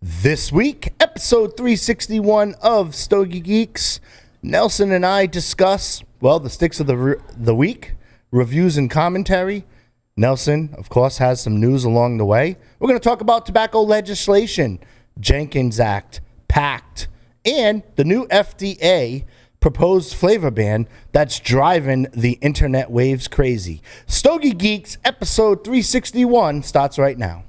This week, episode 361 of Stogie Geeks, Nelson and I discuss, the sticks of the week, reviews and commentary. Nelson, of course, has some news along the way. We're going to talk about tobacco legislation, Jenkins Act, PACT, and the new FDA proposed flavor ban that's driving the internet waves crazy. Stogie Geeks, episode 361 starts right now.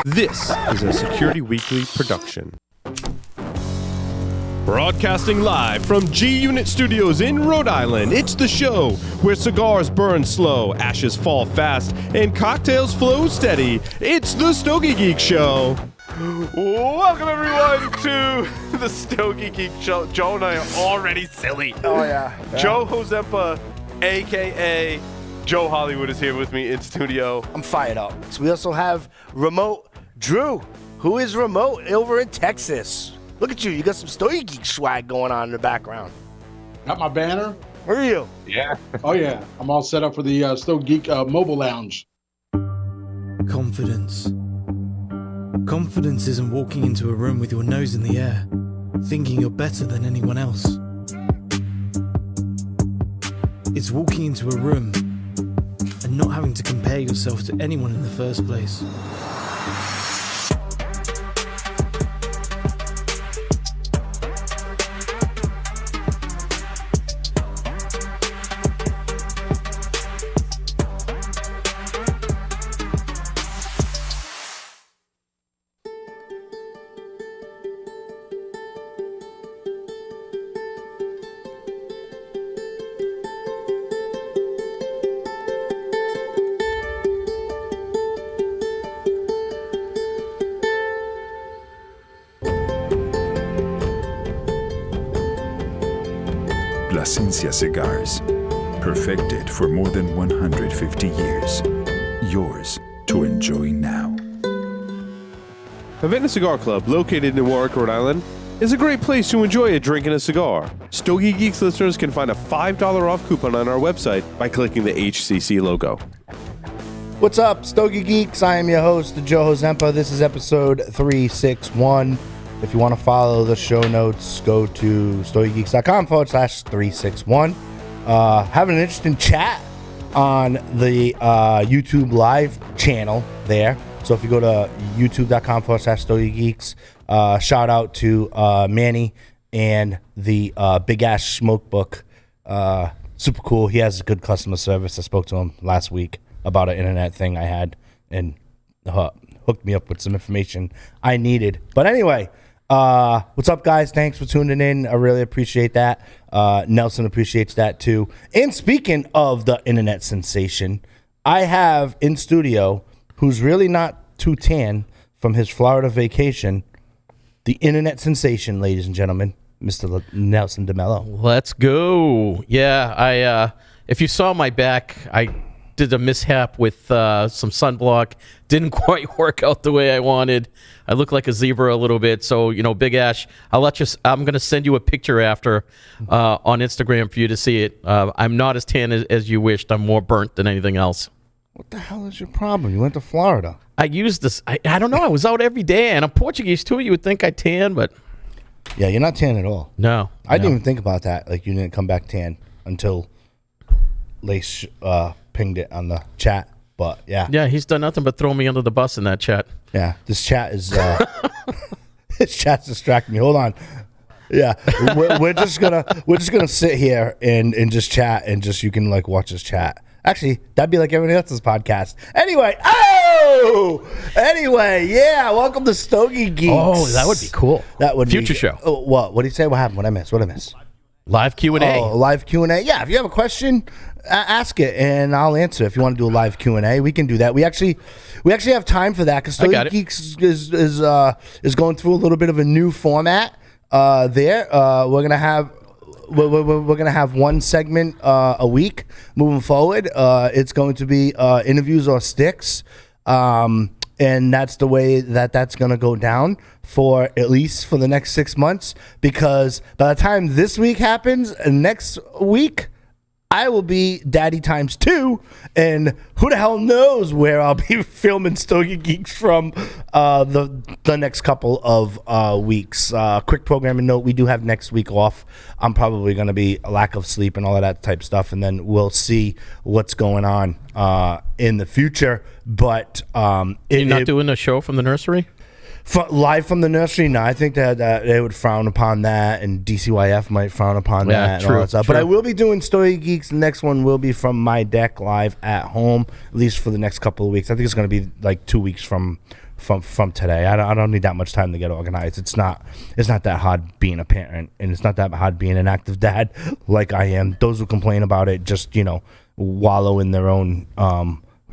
This is a Security Weekly production. Broadcasting live from G-Unit Studios in Rhode Island, it's the show where cigars burn slow, ashes fall fast, and cocktails flow steady. It's the Stogie Geek Show. Welcome, everyone, to the Stogie Geek Show. Joe and I are already silly. Oh, yeah. Joe Hozempa, a.k.a. Joe Hollywood, is here with me in studio. I'm fired up. So we also have remote Drew, who is remote over in Texas. Look at you. You got some Stogie Geek swag going on in the background. Got my banner. Where are you? Yeah. Oh, yeah. I'm all set up for the Stogie Geek mobile lounge. Confidence. Confidence isn't walking into a room with your nose in the air, thinking you're better than anyone else. It's walking into a room and not having to compare yourself to anyone in the first place. Cigars, perfected for more than 150 years. Yours to enjoy now. Havana Cigar Club, located in Warwick, Rhode Island, is a great place to enjoy a drink and a cigar. Stogie Geeks listeners can find a $5 off coupon on our website by clicking the HCC logo. What's up, Stogie Geeks? I am your host, Joe Hozempa. This is episode 361. If you want to follow the show notes, go to stogiegeeks.com/361. Having an interesting chat on the YouTube live channel there. So if you go to youtube.com/stogiegeeks, shout out to Manny and the Big Ass Smoke Book. Super cool. He has good customer service. I spoke to him last week about an internet thing I had and hooked me up with some information I needed. But anyway, what's up, guys? Thanks for tuning in. I really appreciate that. Nelson appreciates that too. And speaking of the internet sensation, I have in studio, who's really not too tan from his Florida vacation, the internet sensation, ladies and gentlemen, Mr. Nelson Demelo. Let's go. Yeah, if you saw my back, I did a mishap with some sunblock. Didn't quite work out the way I wanted. I look like a zebra a little bit. So, Big Ash, I'm going to send you a picture after on Instagram for you to see it. I'm not as tan as you wished. I'm more burnt than anything else. What the hell is your problem? You went to Florida. I used this. I don't know. I was out every day, and I'm Portuguese too. You would think I tan, but yeah, you're not tan at all. No. I didn't even think about that. Like, you didn't come back tan until Lace pinged it on the chat. But yeah. Yeah, he's done nothing but throw me under the bus in that chat. Yeah, this chat is this chat's distracting me. Hold on. Yeah, we're just gonna sit here and just chat and just you can like watch us chat. Actually, that'd be like everybody else's podcast. Anyway, yeah. Welcome to Stogie Geeks. Oh, that would be cool. That would future be, show. Oh, what? What did he say? What happened? What I missed? Live Q&A. Oh, live Q&A. Yeah, if you have a question, ask it, and I'll answer. If you want to do a live Q&A, we can do that. We actually have time for that because Stogie Geeks is going through a little bit of a new format. We're gonna have one segment a week moving forward. It's going to be interviews or sticks. And that's the way that's going to go down for at least for the next 6 months, because by the time this week happens, next week, I will be daddy times 2, and who the hell knows where I'll be filming Stogie Geeks from the next couple of weeks. Quick programming note, we do have next week off. I'm probably going to be a lack of sleep and all of that type stuff, and then we'll see what's going on in the future. But you're not doing a show from the nursery? Live from the nursery? No, I think that they would frown upon that, and DCYF might frown upon that and all that stuff. But I will be doing Stogie Geeks. The next one will be from my deck live at home, at least for the next couple of weeks. I think it's going to be like 2 weeks from today. I don't need that much time to get organized. It's not that hard being a parent, and it's not that hard being an active dad like I am. Those who complain about it just, wallow in their own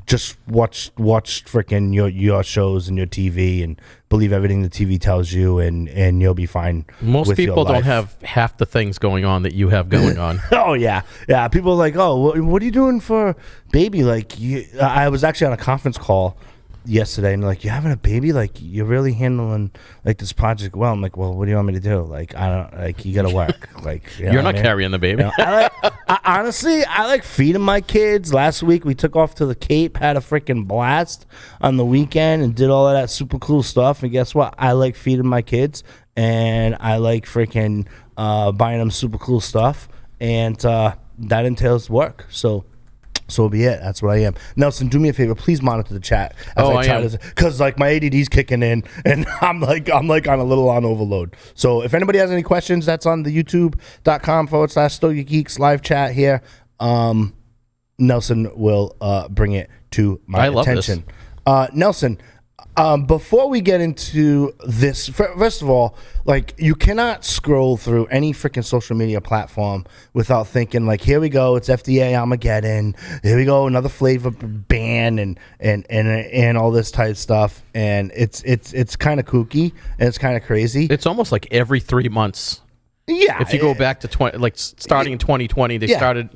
just watch freaking your shows and your TV and believe everything the TV tells you, and you'll be fine. Most people don't have half the things going on that you have going on. Oh yeah. People are like, oh, what are you doing for baby? Like, I was actually on a conference call yesterday, and like, you're having a baby, like you're really handling like this project well. I'm like, well, what do you want me to do? Like, I don't, like, you gotta work. Like, you're not carrying the baby. Honestly, I like feeding my kids. Last week we took off to the Cape, had a freaking blast on the weekend, and did all of that super cool stuff. And guess what? I like feeding my kids, and I like freaking buying them super cool stuff, and that entails work. So be it. That's what I am. Nelson, do me a favor. Please monitor the chat. Because like my ADD's kicking in, and I'm like on a little on overload. So if anybody has any questions, that's on the youtube.com/Stogie Geeks live chat here. Nelson will bring it to my attention. Nelson, before we get into this, first of all, like, you cannot scroll through any freaking social media platform without thinking, like, here we go, it's FDA Armageddon, here we go, another flavor ban and all this type of stuff, and it's kind of kooky and it's kind of crazy. It's almost like every 3 months. Yeah. If you go back to starting in 2020, they started,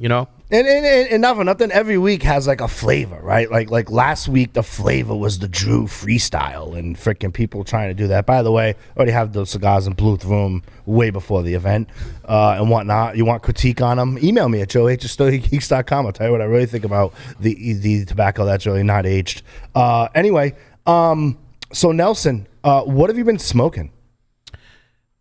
And not for nothing, every week has like a flavor, right? Like last week, the flavor was the Drew freestyle, and freaking people trying to do that. By the way, I already have those cigars and blew through them way before the event and whatnot. You want critique on them? Email me at joe@stogiegeeks.com. I'll tell you what I really think about the tobacco that's really not aged. Anyway, so Nelson, what have you been smoking?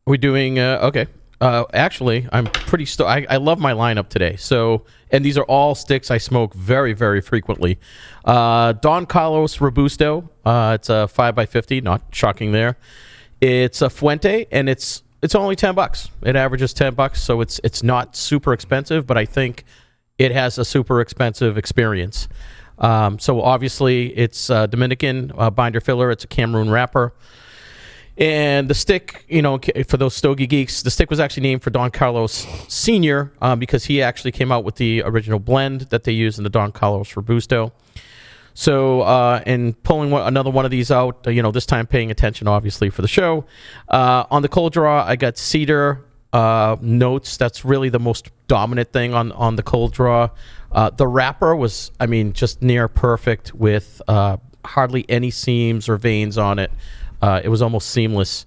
We're doing okay. Actually, I'm pretty I love my lineup today. So, and these are all sticks I smoke very, very frequently. Don Carlos Robusto. It's a 5x50. Not shocking there. It's a Fuente, and it's only $10. It averages $10, so it's not super expensive, but I think it has a super expensive experience. So obviously, it's Dominican binder filler. It's a Cameroon wrapper. And the stick, for those Stogie geeks, the stick was actually named for Don Carlos Sr. Because he actually came out with the original blend that they use in the Don Carlos Robusto. So, and pulling another one of these out, this time paying attention, obviously, for the show. On the cold draw, I got cedar notes. That's really the most dominant thing on the cold draw. The wrapper was, just near perfect with hardly any seams or veins on it. It was almost seamless.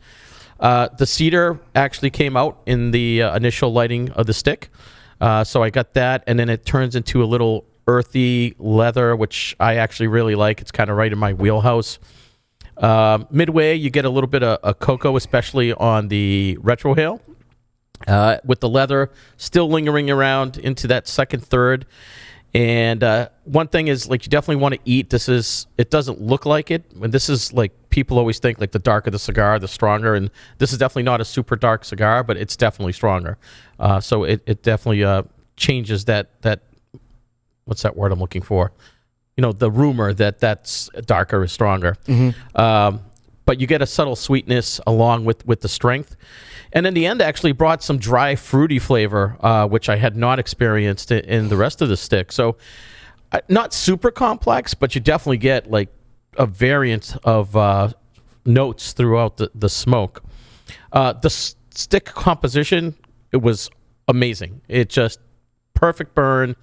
The cedar actually came out in the initial lighting of the stick. So I got that, and then it turns into a little earthy leather, which I actually really like. It's kind of right in my wheelhouse. Midway, you get a little bit of cocoa, especially on the retrohale. With the leather still lingering around into that second third. And one thing is, like, you definitely want to eat. It doesn't look like it. And this is, like, people always think, like, the darker the cigar, the stronger. And this is definitely not a super dark cigar, but it's definitely stronger. So it definitely changes that, what's that word I'm looking for? The rumor that's darker is stronger. Mm-hmm. But you get a subtle sweetness along with the strength. And in the end, actually brought some dry, fruity flavor, which I had not experienced in the rest of the stick. So not super complex, but you definitely get like a variant of notes throughout the smoke. The stick composition, it was amazing. It just perfect burn.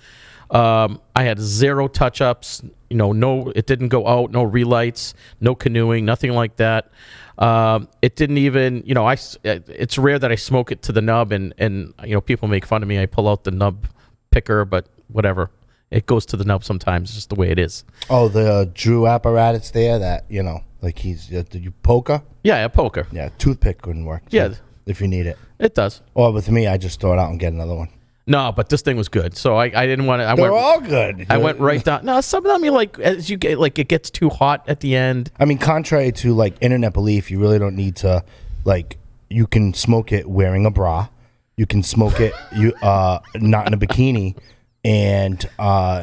I had zero touch-ups. It didn't go out. No relights. No canoeing. Nothing like that. It didn't even. It's rare that I smoke it to the nub, and people make fun of me. I pull out the nub picker, but whatever. It goes to the nub sometimes. It's just the way it is. Oh, the Drew apparatus there that, like he's, you poker? Yeah, a poker. Yeah, toothpick wouldn't work. Too, Yeah. if you need it. It does. Or with me, I just throw it out and get another one. No, but this thing was good. So I didn't want to. They're all good. I went right down. No, some of them, as you get, it gets too hot at the end. I mean, contrary to, like, internet belief, you really don't need to, like, you can smoke it wearing a bra. You can smoke it not in a bikini. And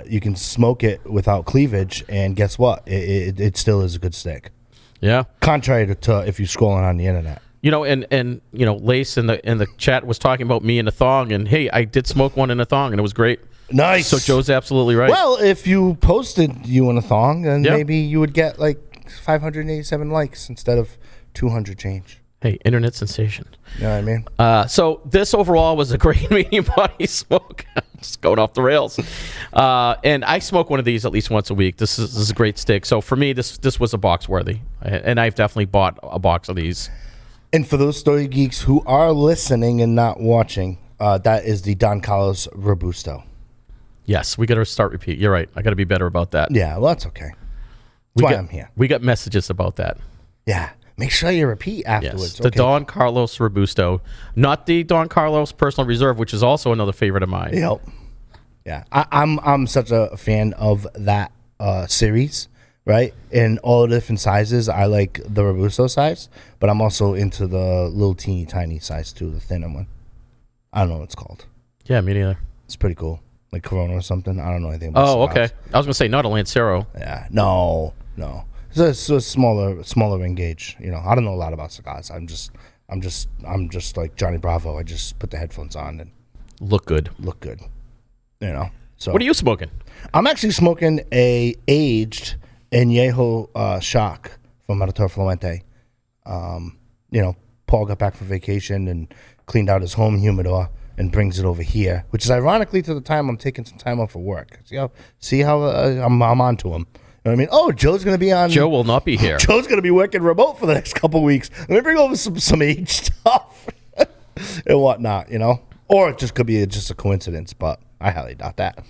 you can smoke it without cleavage. And guess what? It still is a good stick. Yeah. Contrary to if you're scrolling on the internet. And Lace in the chat was talking about me in a thong, and hey, I did smoke one in a thong, and it was great. Nice. So Joe's absolutely right. Well, if you posted you in a thong, then maybe you would get like 587 likes instead of 200 change. Hey, internet sensation. You know what I mean? So this overall was a great medium body smoke. Just going off the rails. And I smoke one of these at least once a week. This is a great stick. So for me, this was a box worthy, and I've definitely bought a box of these. And for those Stogie geeks who are listening and not watching, that is the Don Carlos Robusto. Yes, we got to start repeat. You're right. I got to be better about that. Yeah, well, that's okay. That's why I'm here. We got messages about that. Yeah. Make sure you repeat afterwards. Yes, the Don Carlos Robusto. Not the Don Carlos Personal Reserve, which is also another favorite of mine. Yep. Yeah. I'm such a fan of that series. Right? In all the different sizes, I like the Robusto size, but I'm also into the little teeny tiny size too, the thinner one. I don't know what it's called. Yeah, me neither. It's pretty cool. Like Corona or something. I don't know anything about Oh, cigars. okay. I was going to say, not a Lancero. Yeah. No. It's a smaller ring gauge. I don't know a lot about cigars. I'm just like Johnny Bravo. I just put the headphones on and look good. So what are you smoking? I'm actually smoking a aged Añejo shock from Matator Fluente. Paul got back from vacation and cleaned out his home humidor and brings it over here, which is ironically to the time I'm taking some time off for work. See how I'm on to him. You know what I mean? Oh, Joe's going to be on. Joe will not be here. Joe's going to be working remote for the next couple of weeks. Let me bring over some aged stuff and whatnot, Or it just could be just a coincidence, but I highly doubt that.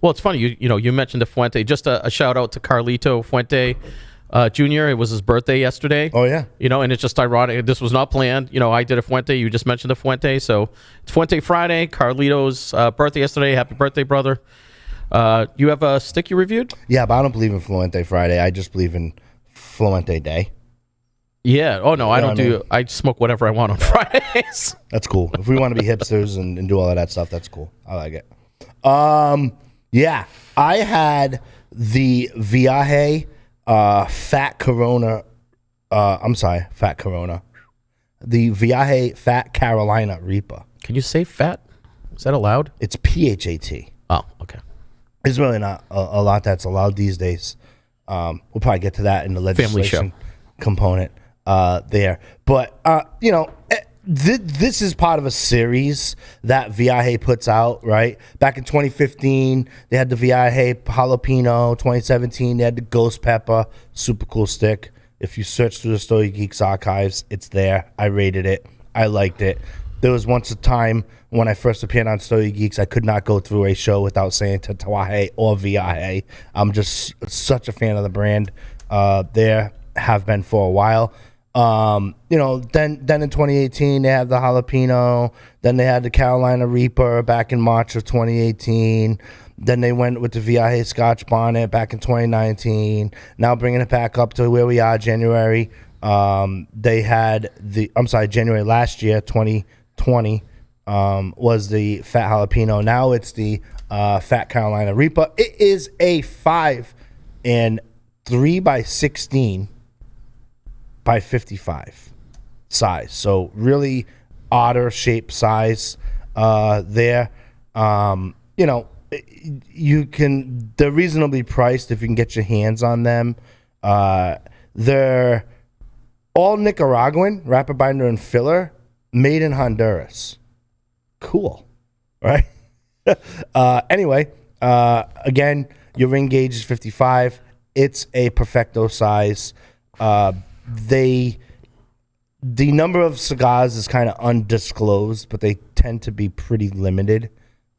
Well, it's funny. You mentioned the Fuente. Just a shout out to Carlito Fuente Jr. It was his birthday yesterday. Oh, yeah. And it's just ironic. This was not planned. I did a Fuente. You just mentioned the Fuente. So it's Fuente Friday. Carlito's birthday yesterday. Happy birthday, brother. You have a stick you reviewed? Yeah, but I don't believe in Fluente Friday. I just believe in Fluente Day. Yeah. Oh, no, I don't do. I smoke whatever I want on Fridays. That's cool. If we want to be hipsters and do all of that stuff, that's cool. I like it. Yeah, I had the Viaje Fat Corona. Fat Corona. The Viaje Fat Carolina Reaper. Can you say fat? Is that allowed? It's PHAT. Oh, okay. There's really not a lot that's allowed these days. We'll probably get to that in the legislation component there. But, this is part of a series that Viaje puts out, right? Back in 2015, they had the Viaje Jalapeno. 2017, they had the Ghost Pepper. Super cool stick. If you search through the Stogie Geeks archives, it's there. I rated it. I liked it. There was once a time when I first appeared on Stogie Geeks, I could not go through a show without saying Tatuaje or Viaje. I'm just such a fan of the brand. There have been for a while. Then in 2018 they had the Jalapeno. Then they had the Carolina Reaper back in March of 2018. Then they went with the Viaje Scotch Bonnet back in 2019. Now bringing it back up to where we are, January. They had January last year, 2020, was the Fat Jalapeno. Now it's the Fat Carolina Reaper. It is a 5 and 3x16 by 55 size. So really otter shape size there. They're reasonably priced if you can get your hands on them. They're all Nicaraguan, wrapper binder and filler, made in Honduras. Cool, right? Anyway, again, your ring gauge is 55. It's a Perfecto size. The number of cigars is kind of undisclosed, but they tend to be pretty limited.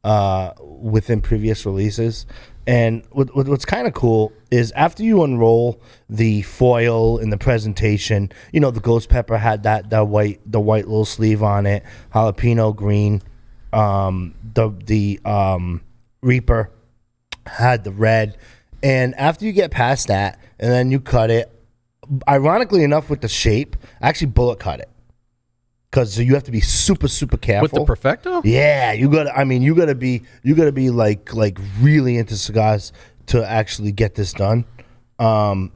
within previous releases. And what's kind of cool is after you unroll the foil in the presentation, you know, the ghost pepper had that white little sleeve on it, jalapeno green, the Reaper had the red, and after you get past that and then you cut it, ironically enough with the shape, I actually bullet cut it. Because you have to be super careful With the Perfecto? Yeah, you gotta be like really into cigars to actually get this done, and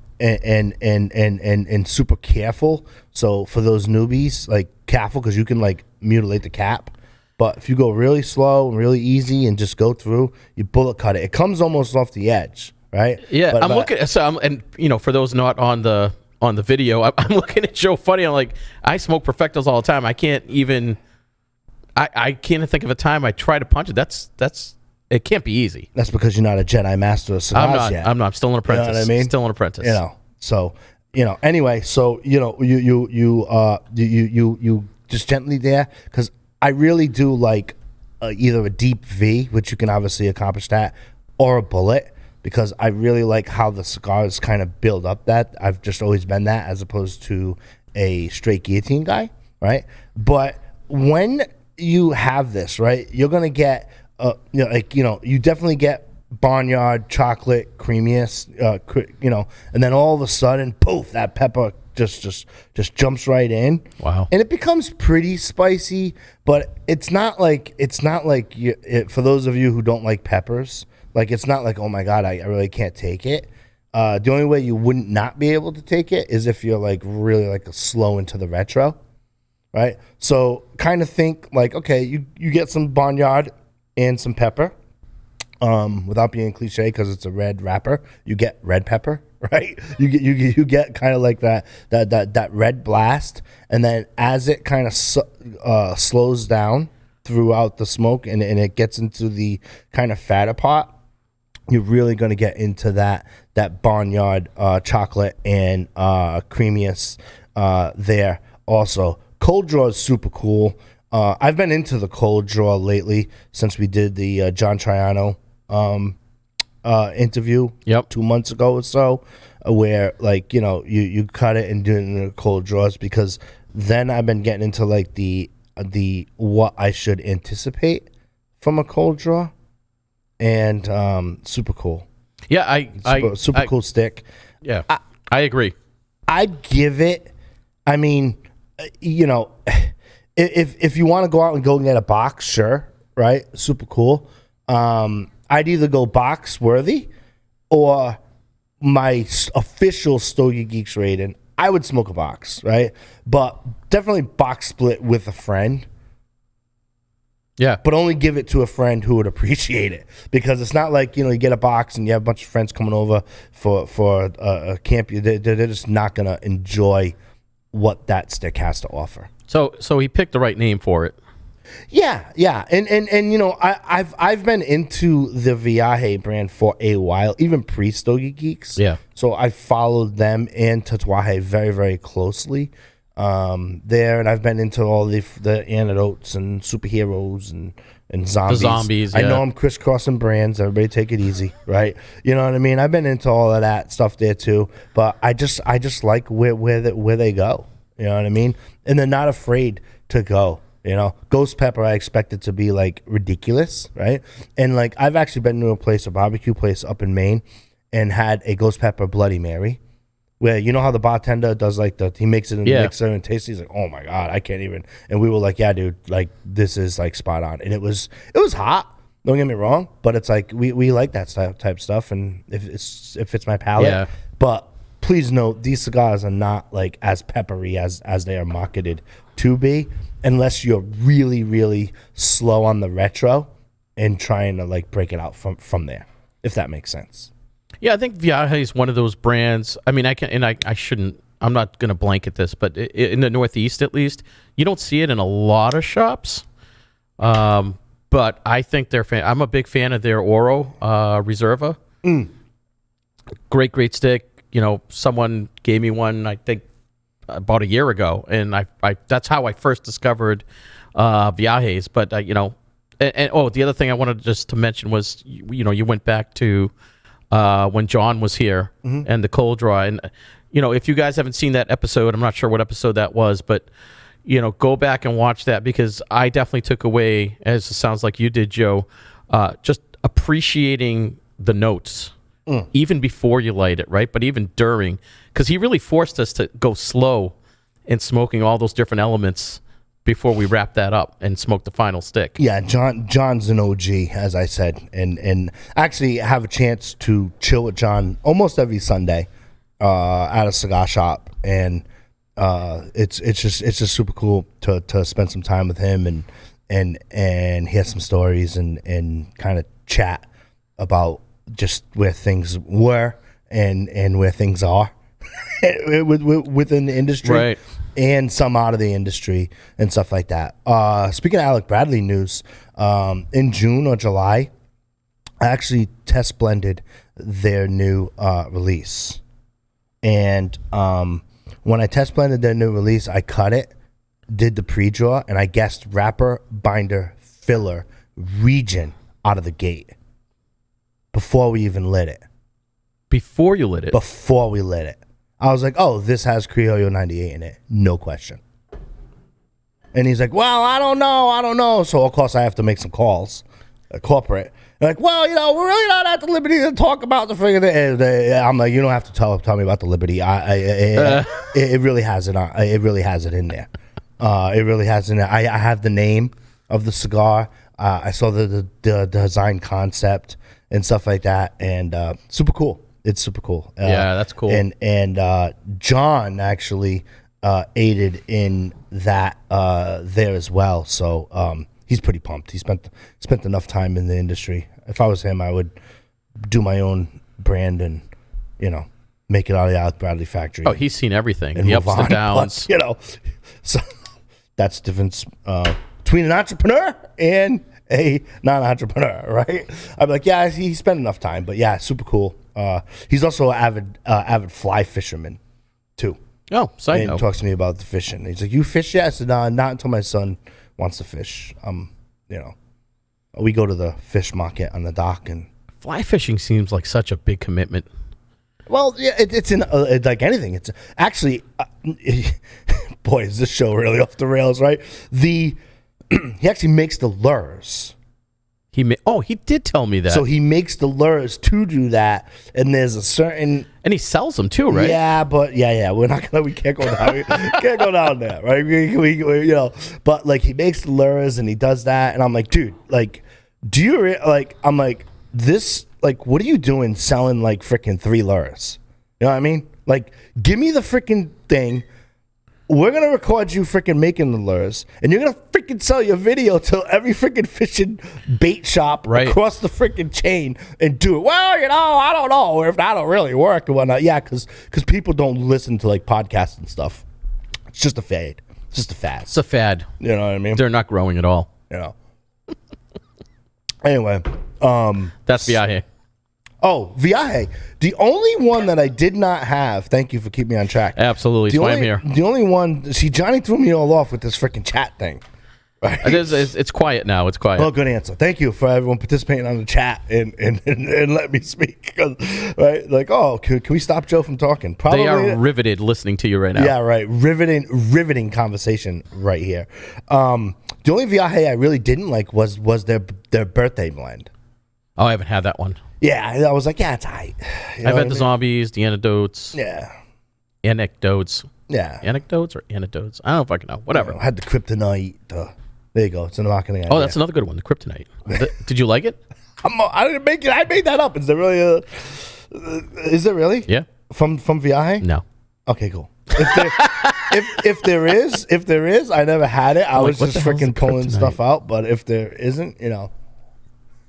super careful. So for those newbies, like careful because you can like mutilate the cap. But if you go really slow and really easy and just go through, you bullet cut it. It comes almost off the edge, right? Yeah, I'm looking. And you know, for those not on the video, I'm looking at Joe funny. I'm like, I smoke Perfectos all the time. I can't even think of a time I try to punch it. That's it can't be easy. That's because you're not a Jedi master of cigars yet. I'm not. I'm still an apprentice. You know what I mean? Still an apprentice. You know. So Anyway, so you just gently there because I really do like either a deep V, which you can obviously accomplish that, or a bullet. Because I really like how the cigars kind of build up that. I've just always been that as opposed to a straight guillotine guy, right? But when you have this, right, you're going to get, you definitely get barnyard chocolate creamiest, and then all of a sudden, poof, that pepper just jumps right in. Wow. And it becomes pretty spicy, but it's not like for those of you who don't like peppers, like, it's not like, oh, my God, I really can't take it. The only way you wouldn't not be able to take it is if you're, like, really, like, slow into the retro, right? So kind of think, like, okay, you get some barnyard and some pepper. Without being cliche, because it's a red wrapper, you get red pepper, right? You get kind of like that red blast. And then as it kind of slows down throughout the smoke and it gets into the kind of fatter part, you're really going to get into that barnyard chocolate and creamiest there. Also, cold draw is super cool. I've been into the cold draw lately since we did the John Triano interview 2 months ago or so, where like you cut it and do it in the cold draws, because then I've been getting into like the what I should anticipate from a cold draw. And super cool. Yeah, super cool stick. Yeah, I agree. I'd give it. I mean, if you want to go out and go get a box, sure, right? Super cool. I'd either go box worthy or my official Stogie Geeks rating. I would smoke a box, right? But definitely box split with a friend. Yeah, but only give it to a friend who would appreciate it, because it's not like you get a box and you have a bunch of friends coming over for a camp. They're just not gonna enjoy what that stick has to offer. So he picked the right name for it. Yeah, and I've been into the Viaje brand for a while, even pre Stogie Geeks. Yeah, so I followed them and Tatuaje very, very closely. There, and I've been into all the antidotes and superheroes and zombies. The zombies, I know I'm crisscrossing brands. Everybody take it easy, right? You know what I mean? I've been into all of that stuff there too, but I just like where they go. You know what I mean? And they're not afraid to go. Ghost pepper, I expect it to be like ridiculous, right? And like I've actually been to a barbecue place up in Maine, and had a ghost pepper Bloody Mary. Where how the bartender does like he makes it in the mixer and tastes. He's like, oh my God, I can't even. And we were like, yeah, dude, like this is like spot on. And it was hot. Don't get me wrong, but it's like we like that type stuff, and if it's my palate. Yeah. But please note, these cigars are not like as peppery as they are marketed to be, unless you're really, really slow on the retro and trying to like break it out from there, if that makes sense. Yeah, I think Viaje is one of those brands. I mean, I shouldn't. I'm not going to blanket this, but in the Northeast, at least, you don't see it in a lot of shops. But I think I'm a big fan of their Oro Reserva. Great stick. Someone gave me one, I think, about a year ago, and I that's how I first discovered Viajes. But And the other thing I wanted just to mention was, you went back to when John was here and the cold draw. And, if you guys haven't seen that episode, I'm not sure what episode that was, but, go back and watch that, because I definitely took away, as it sounds like you did, Joe, just appreciating the notes, even before you light it, right? But even during, because he really forced us to go slow in smoking all those different elements before we wrap that up and smoke the final stick. Yeah, John's an OG, as I said, and actually have a chance to chill with John almost every Sunday at a cigar shop, and it's just super cool to spend some time with him and hear some stories and kind of chat about just where things were and where things are within the industry. Right. And some out of the industry and stuff like that. Speaking of Alec Bradley news, in June or July, I actually test blended their new release. And when I test blended their new release, I cut it, did the pre-draw, and I guessed wrapper, binder, filler, region out of the gate before we even lit it. Before you lit it? Before we lit it. I was like, oh, this has Criollo 98 in it. No question. And he's like, well, I don't know. So, of course, I have to make some calls, corporate. They're like, well, we're really not at the liberty to talk about the friggin' I'm like, you don't have to tell me about the liberty. It really has it. It really has it in there. It really has it in there. I have the name of the cigar. I saw the design concept and stuff like that. And super cool. It's super cool. Yeah, that's cool. And John actually aided in that there as well. So he's pretty pumped. He spent enough time in the industry. If I was him, I would do my own brand and make it out of the Alec Bradley factory. Oh, he's seen everything. And The move ups, on. the downs. But, so that's the difference between an entrepreneur and a non-entrepreneur, right? I'm like, yeah, he spent enough time, but yeah, super cool. He's also an avid fly fisherman too. Oh, side and note. Talks to me about the fishing. He's like, you fish? Yeah, I said, no, not until my son wants to fish. We go to the fish market on the dock, and Fly fishing seems like such a big commitment. well, yeah, it's in it's like anything. It's actually, boy, is this show really off the rails, right? He actually makes the lures. He did tell me that. So he makes the lures to do that, and there's a certain and he sells them too, right? Yeah, but we can't go down. We can't go down there, right? We but like he makes the lures and he does that, and I'm like, dude, like, do you I'm like, this, like, what are you doing selling like freaking 3 lures? You know what I mean? Like, give me the freaking thing. We're going to record you freaking making the lures, and you're going to freaking sell your video to every freaking fishing bait shop across the freaking chain and do it. Well, I don't know if that'll really work and whatnot. Yeah, because people don't listen to, like, podcasts and stuff. It's just a fad. It's just a fad. It's a fad. You know what I mean? They're not growing at all. Anyway. That's Viaje. Oh, Viaje. The only one that I did not have, thank you for keeping me on track. Absolutely. That's why I'm here. The only one, see, Johnny threw me all off with this freaking chat thing. Right? It's quiet now. It's quiet. Well, good answer. Thank you for everyone participating on the chat and let me speak. Right? Like, oh, can we stop Joe from talking? Probably. They are riveted listening to you right now. Yeah, right. Riveting conversation right here. The only Viaje I really didn't like was their birthday blend. Oh, I haven't had that one. Yeah, I was like, yeah, it's aight. I've had the zombies, the anecdotes. Yeah. Anecdotes. Yeah. Anecdotes or anecdotes? I don't know if I can know. Whatever. I had the kryptonite. There you go. It's in the marketing. Oh, that's another good one. The kryptonite. Did you like it? I didn't make it. I made that up. Is there really is there really? Yeah. From Viaje? No. Okay, cool. If there is, I never had it. I was just freaking pulling stuff out. But if there isn't,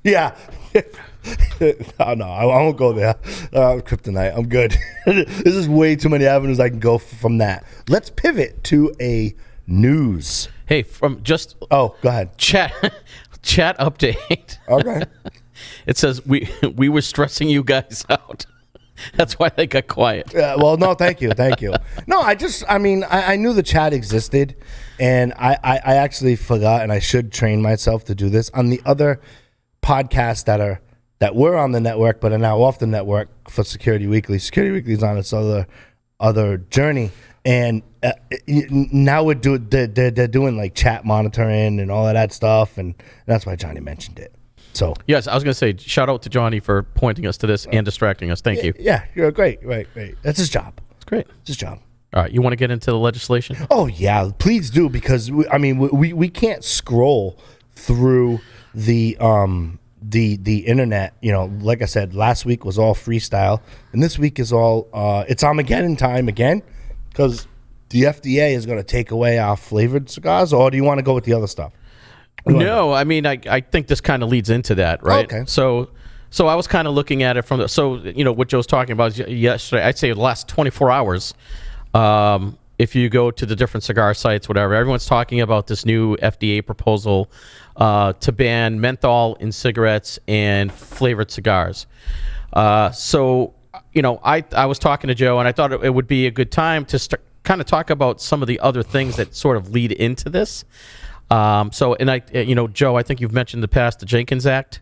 yeah. Oh, no, I won't go there. Kryptonite, I'm good. This is way too many avenues I can go from that. Let's pivot to a news. Hey, from just go ahead. Chat update. Okay. It says we were stressing you guys out. That's why they got quiet. Well, no, thank you. No, I knew the chat existed, and I actually forgot, and I should train myself to do this on the other podcasts that were on the network but are now off the network for Security Weekly. Security Weekly is on its other journey, and now they're doing like chat monitoring and all of that stuff, and that's why Johnny mentioned it. So yes, I was going to say shout out to Johnny for pointing us to this and distracting us. Thank you. Yeah, you're great. Right. That's his job. It's great. It's his job. All right, you want to get into the legislation? Oh yeah, please do, because we can't scroll through the internet. You know, like I said, last week was all freestyle, and this week is all it's Armageddon time again, because the FDA is going to take away our flavored cigars. Or do you want to go with the other stuff? No, I mean, I think this kind of leads into that, right? Okay. So I was kind of looking at it from what Joe's talking about yesterday. I'd say the last 24 hours. If you go to the different cigar sites, whatever, everyone's talking about this new FDA proposal to ban menthol in cigarettes and flavored cigars. I was talking to Joe, and I thought it would be a good time to kind of talk about some of the other things that sort of lead into this. Joe, I think you've mentioned in the past the Jenkins Act,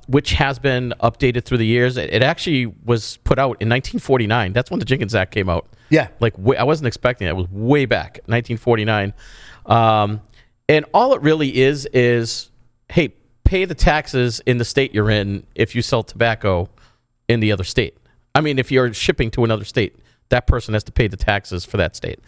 which has been updated through the years. It actually was put out in 1949. That's when the Jenkins Act came out. Yeah. I wasn't expecting it. It was way back, 1949. And all it really is, hey, pay the taxes in the state you're in if you sell tobacco in the other state. I mean, if you're shipping to another state, that person has to pay the taxes for that state.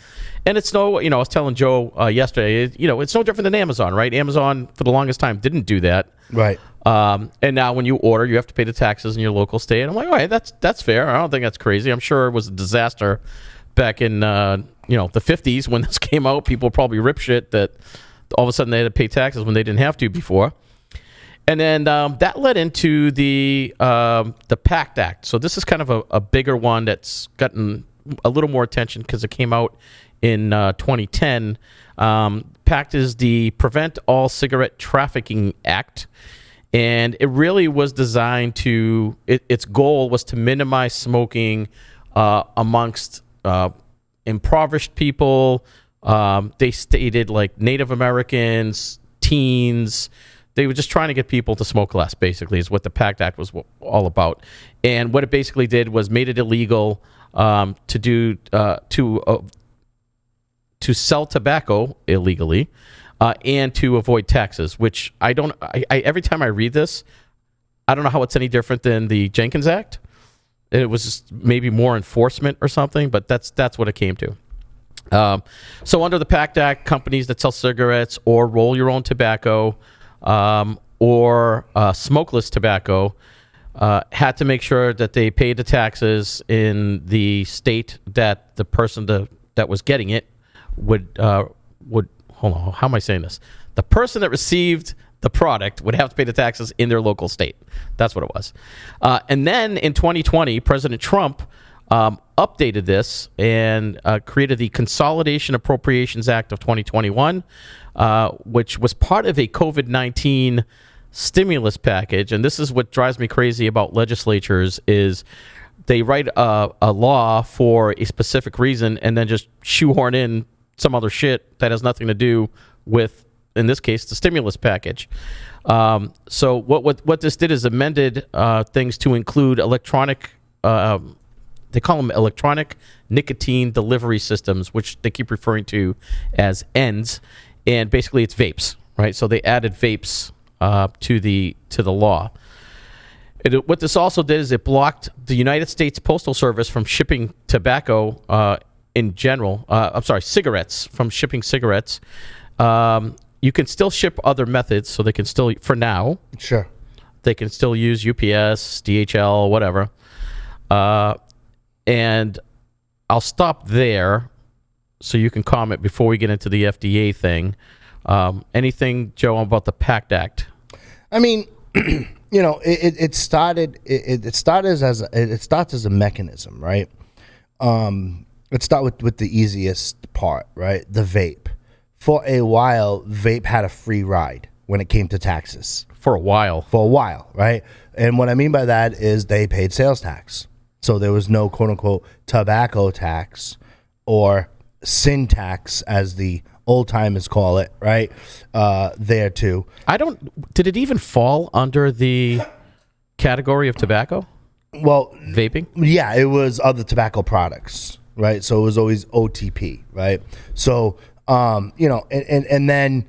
And it's I was telling Joe yesterday, it's no different than Amazon, right? Amazon, for the longest time, didn't do that. Right. And now when you order, you have to pay the taxes in your local state. I'm like, all right, that's fair. I don't think that's crazy. I'm sure it was a disaster back in, the 50s when this came out. People probably rip shit that all of a sudden they had to pay taxes when they didn't have to before. And then that led into the PACT Act. So this is kind of a bigger one that's gotten a little more attention because it came out in 2010. PACT is the Prevent All Cigarette Trafficking Act. And it really was designed to, its goal was to minimize smoking amongst impoverished people. They stated like Native Americans, teens. They were just trying to get people to smoke less, basically, is what the PACT Act was all about. And what it basically did was made it illegal to sell tobacco illegally and to avoid taxes, which I every time I read this, I don't know how it's any different than the Jenkins Act. It was just maybe more enforcement or something, but that's what it came to. So under the PACT Act, companies that sell cigarettes or roll your own tobacco or smokeless tobacco had to make sure that they paid the taxes in the state that the person that was getting it would hold on, how am I saying this? The person that received the product would have to pay the taxes in their local state. That's what it was. And then in 2020, President Trump updated this and created the Consolidation Appropriations Act of 2021, which was part of a COVID-19 stimulus package. And this is what drives me crazy about legislatures is they write a law for a specific reason and then just shoehorn in some other shit that has nothing to do with, in this case, the stimulus package. So what this did is amended things to include electronic, they call them electronic nicotine delivery systems, which they keep referring to as ENDS, and basically it's vapes, right? So they added vapes to the law. What this also did is it blocked the United States Postal Service from shipping tobacco in general. Cigarettes, from shipping cigarettes. You can still ship other methods, so they can still, for now. Sure. They can still use UPS, DHL, whatever. And I'll stop there so you can comment before we get into the FDA thing. Anything, Joe, about the PACT Act? I mean, it started as a mechanism, right? Let's start with the easiest part, right? The vape. For a while, vape had a free ride when it came to taxes. For a while, right? And what I mean by that is they paid sales tax. So there was no quote unquote tobacco tax or sin tax, as the old timers call it, right? There too. Did it even fall under the category of tobacco? Well, vaping? Yeah, it was other tobacco products, right? So it was always OTP, right? So, and then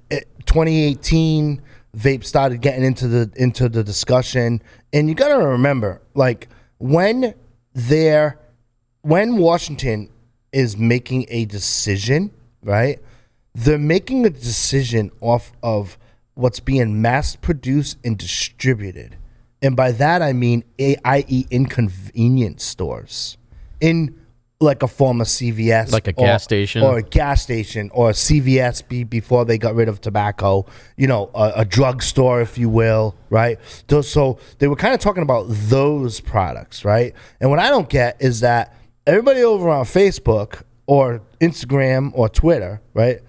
2018, vape started getting into the discussion. And you got to remember, like, when Washington is making a decision, right? They're making a decision off of what's being mass produced and distributed. And by that, I mean, i.e. in convenience stores, in like a form of CVS. Like a gas station. Or a gas station, or a CVS before they got rid of tobacco, a drugstore, if you will, right? So they were kind of talking about those products, right? And what I don't get is that everybody over on Facebook or Instagram or Twitter, right,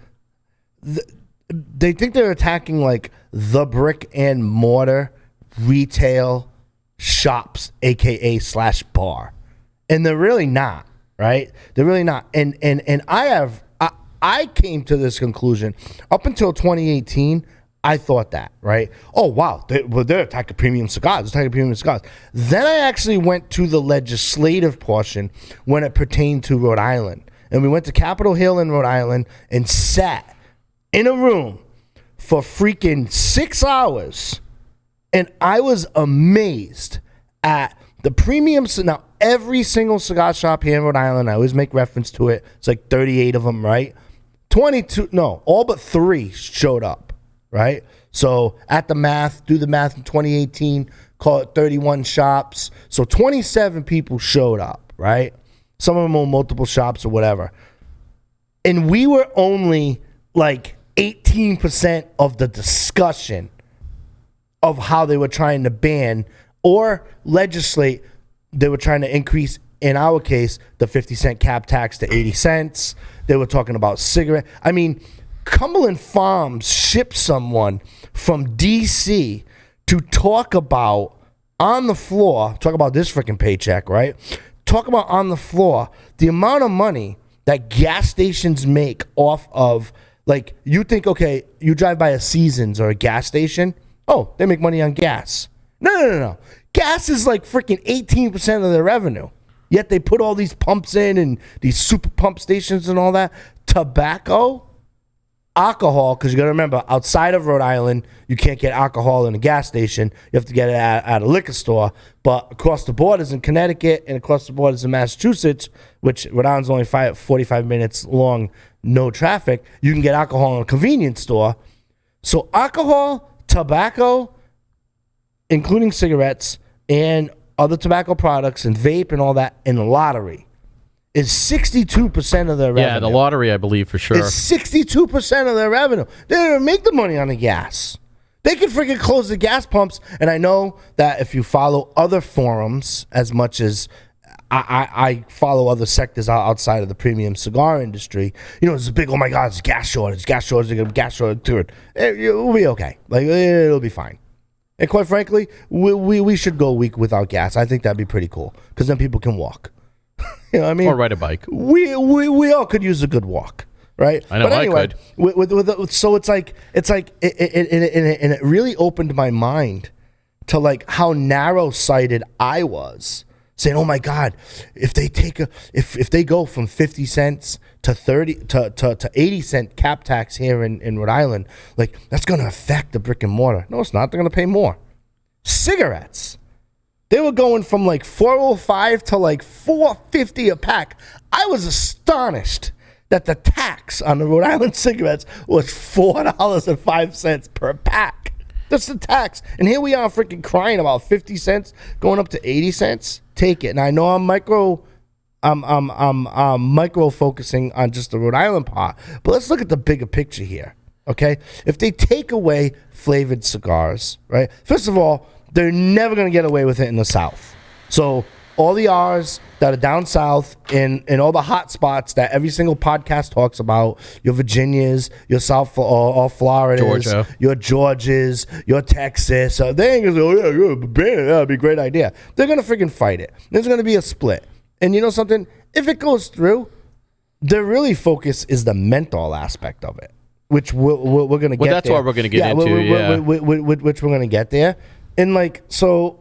they think they're attacking like the brick and mortar retail shops, aka / bar, and they're really not, right? They're really not. And I came to this conclusion up until 2018. I thought that, right? Oh wow, they're attacking premium cigars. Then I actually went to the legislative portion when it pertained to Rhode Island, and we went to Capitol Hill in Rhode Island and sat in a room for freaking 6 hours. And I was amazed at the premium. Now, every single cigar shop here in Rhode Island, I always make reference to it. It's like 38 of them, right? All but 3 showed up, right? So do the math in 2018, call it 31 shops. So 27 people showed up, right? Some of them were multiple shops or whatever. And we were only like 18% of the discussion of how they were trying to ban or legislate. They were trying to increase, in our case, the 50-cent cap tax to 80 cents. They were talking about cigarette. I mean, Cumberland Farms shipped someone from D.C. to talk about on the floor, talk about this freaking paycheck, right? Talk about on the floor the amount of money that gas stations make off of, like, you think, okay, you drive by a Seasons or a gas station, oh, they make money on gas. No. Gas is like freaking 18% of their revenue. Yet they put all these pumps in and these super pump stations and all that. Tobacco, alcohol, because you got to remember, outside of Rhode Island, you can't get alcohol in a gas station. You have to get it at a liquor store. But across the borders in Connecticut and across the borders in Massachusetts, which Rhode Island's only 45 minutes long, no traffic, you can get alcohol in a convenience store. So alcohol, tobacco, including cigarettes and other tobacco products and vape and all that, and lottery is 62% of their revenue. Yeah, the lottery, I believe, for sure. It's 62% of their revenue. They don't make the money on the gas. They can freaking close the gas pumps. And I know that if you follow other forums, as much as I follow other sectors outside of the premium cigar industry, it's a big, oh my God, it's gas shortage, they're going to gas shortage to it. It'll be okay. Like, it'll be fine. And quite frankly, we should go a week without gas. I think that'd be pretty cool, because then people can walk. You know what I mean? Or ride a bike. We all could use a good walk, right? I know, but anyway, I could. So it really opened my mind to like how narrow-sighted I was, saying, "Oh my God, if they go from 50 cents to 30 to 80 cent cap tax here in Rhode Island, like that's going to affect the brick and mortar." No, it's not. They're going to pay more. Cigarettes. They were going from like $4.05 to like $4.50 a pack. I was astonished that the tax on the Rhode Island cigarettes was $4.05 per pack. That's the tax. And here we are freaking crying about 50 cents going up to 80 cents. Take it. And I know I'm micro focusing on just the Rhode Island part, but let's look at the bigger picture here. Okay? If they take away flavored cigars, right? First of all, they're never going to get away with it in the South. So all the R's that are down south in all the hot spots that every single podcast talks about, your Virginias, your South or Floridas, Georgia. your Georgias, your Texas. So they ain't gonna say, oh yeah, ban it. That'd be a great idea. They're gonna freaking fight it. There's gonna be a split. And you know something? If it goes through, the really focus is the menthol aspect of it, which we're gonna get. Well, that's there. what we're gonna get into. Which we're gonna get there. And like so.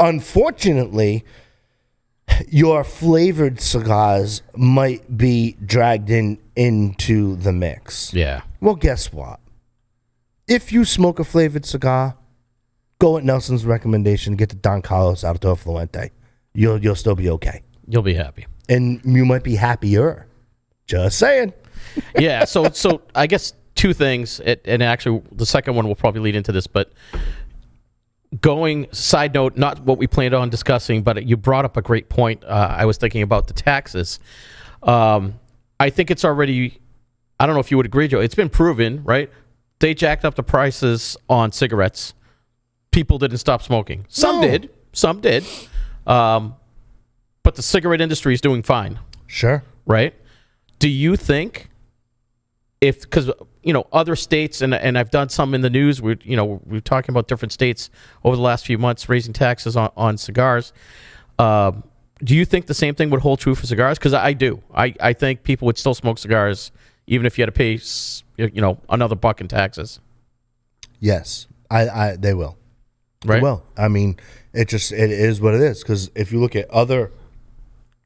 Unfortunately, your flavored cigars might be dragged into the mix. Yeah. Well, guess what? If you smoke a flavored cigar, go with Nelson's recommendation. Get the Don Carlos Autor Fluente. You'll still be okay, You'll be happy. and you might be happier. Just saying. Yeah. So I guess two things, and actually the second one will probably lead into this, but. Side note, not what we planned on discussing, but you brought up a great point. I was thinking about the taxes. I think it's already, I don't know if you would agree, Joe, it's been proven, right? They jacked up the prices on cigarettes. People didn't stop smoking. Some did. But the cigarette industry is doing fine. Sure. Right? Do you think because other states, and I've done some in the news, we're talking about different states over the last few months raising taxes on cigars. Do you think the same thing would hold true for cigars? Because I do. I think people would still smoke cigars even if you had to pay another $1 in taxes. Yes, they will. Right? They will. I mean, it is what it is. Because if you look at other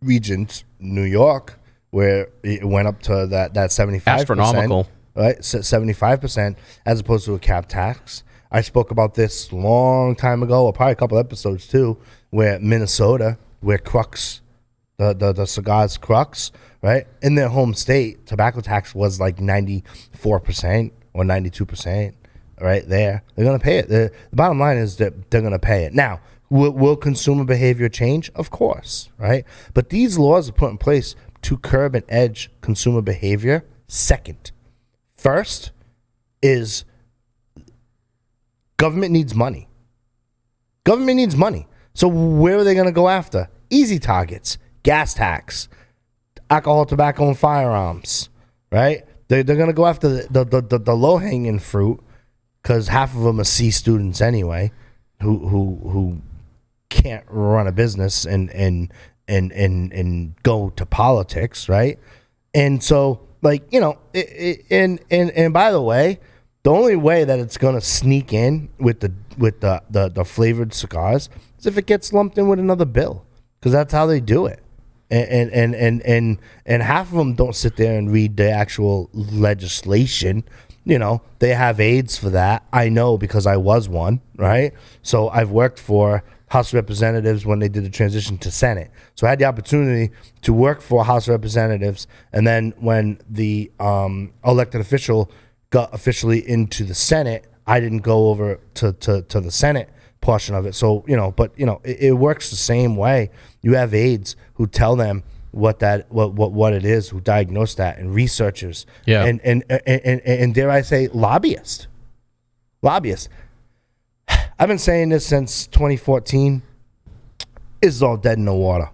regions, New York, where it went up to that 75%. Astronomical. Right, 75% as opposed to a cap tax. I spoke about this long time ago, or probably a couple episodes too, where Minnesota, where Crux, the cigars Crux, right, in their home state, tobacco tax was like 94% or 92%, right there. They're going to pay it. The bottom line is that they're going to pay it. Now, will consumer behavior change? Of course, right? But these laws are put in place to curb and edge consumer behavior. Second. First is government needs money. Government needs money. So where are they going to go after? Easy targets, gas tax, alcohol, tobacco, and firearms, right? They're going to go after the low-hanging fruit because half of them are C students anyway who can't run a business and go to politics, right? And so... and by the way, the only way that it's gonna sneak in with the flavored cigars is if it gets lumped in with another bill, because that's how they do it. And half of them don't sit there and read the actual legislation. They have aides for that. I know because I was one, right? So I've worked for House of Representatives when they did the transition to Senate. So I had the opportunity to work for House of Representatives, and then when the elected official got officially into the Senate, I didn't go over to the Senate portion of it. So, it works the same way. You have aides who tell them what it is, who diagnose that, and researchers. Yeah. And dare I say, lobbyists. I've been saying this since 2014. It's all dead in the water.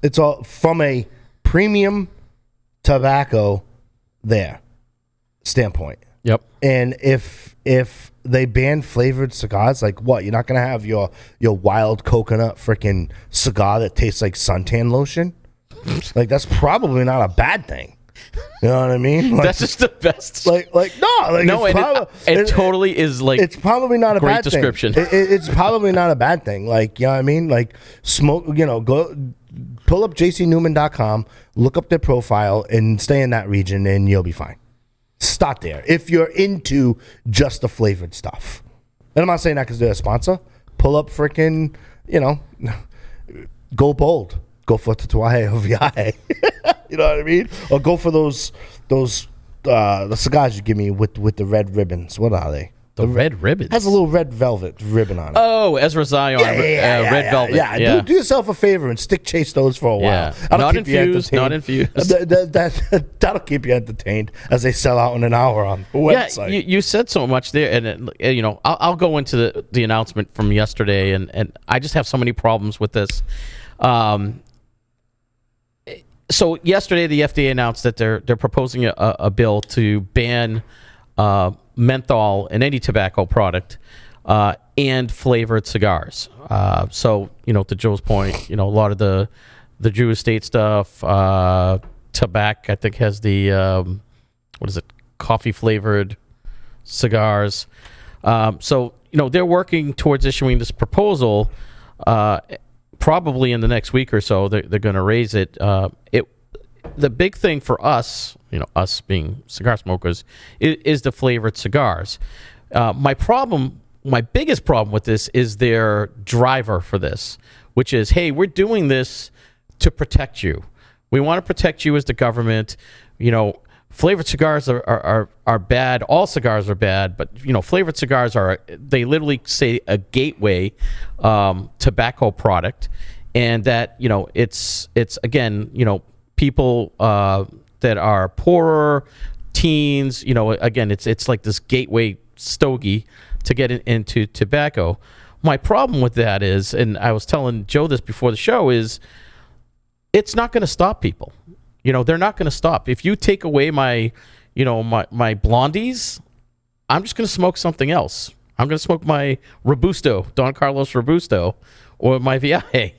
It's all from a premium tobacco standpoint. Yep. And if they ban flavored cigars, like what? You're not gonna have your wild coconut freaking cigar that tastes like suntan lotion? Like, that's probably not a bad thing. You know what I mean? That's just the best. It totally is like. It's probably not a great bad description. thing. It's probably not a bad thing. Like, you know what I mean? Like, smoke. Go pull up jcnewman.com, look up their profile, and stay in that region, and you'll be fine. Start there if you're into just the flavored stuff. And I'm not saying that because they're a sponsor. Pull up freaking, go bold. Go for Tatuaje or Viaje. You know what I mean? Or go for those the cigars you give me with the red ribbons. What are they? The red ribbons? Has a little red velvet ribbon on it. Oh, Ezra Zion. Red velvet. Yeah. Do yourself a favor and stick chase those for a while. Yeah. That'll Not keep you infused. Not entertained. infused. That'll keep you entertained as they sell out in an hour on the website. Yeah, you said so much there, and I'll go into the announcement from yesterday, and I just have so many problems with this. So yesterday, the FDA announced that they're proposing a bill to ban menthol in any tobacco product and flavored cigars. So, to Joe's point, a lot of the Drew Estate stuff, Tobacco, I think, has the coffee flavored cigars. So they're working towards issuing this proposal. Probably in the next week or so, they're going to raise it. The big thing for us, us being cigar smokers, is the flavored cigars. My biggest problem with this is their driver for this, which is, hey, we're doing this to protect you. We want to protect you as the government. Flavored cigars are bad. All cigars are bad, but flavored cigars they literally say a gateway tobacco product, and that it's again people that are poorer, teens. Again it's like this gateway stogie to get into tobacco. My problem with that is, and I was telling Joe this before the show, is it's not going to stop people. They're not going to stop. If you take away my blondies, I'm just going to smoke something else. I'm going to smoke my Robusto, Don Carlos Robusto, or my Viaje.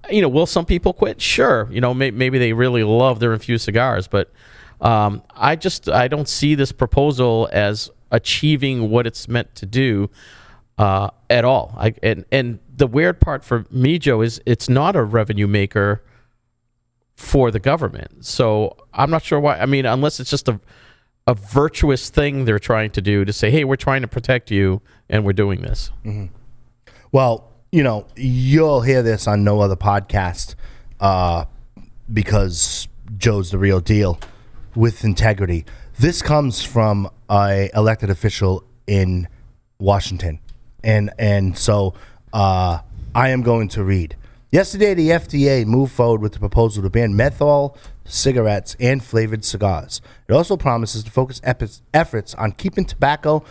Will some people quit? Sure. Maybe they really love their infused cigars, but I don't see this proposal as achieving what it's meant to do at all. And the weird part for me, Joe, is it's not a revenue maker for the government. So I'm not sure why. I mean, unless it's just a virtuous thing they're trying to do to say, hey, we're trying to protect you and we're doing this. Mm-hmm. Well, you'll hear this on no other podcast because Joe's the real deal with integrity. This comes from a elected official in Washington. And so I am going to read. Yesterday, the FDA moved forward with the proposal to ban menthol cigarettes and flavored cigars. It also promises to focus efforts on keeping tobacco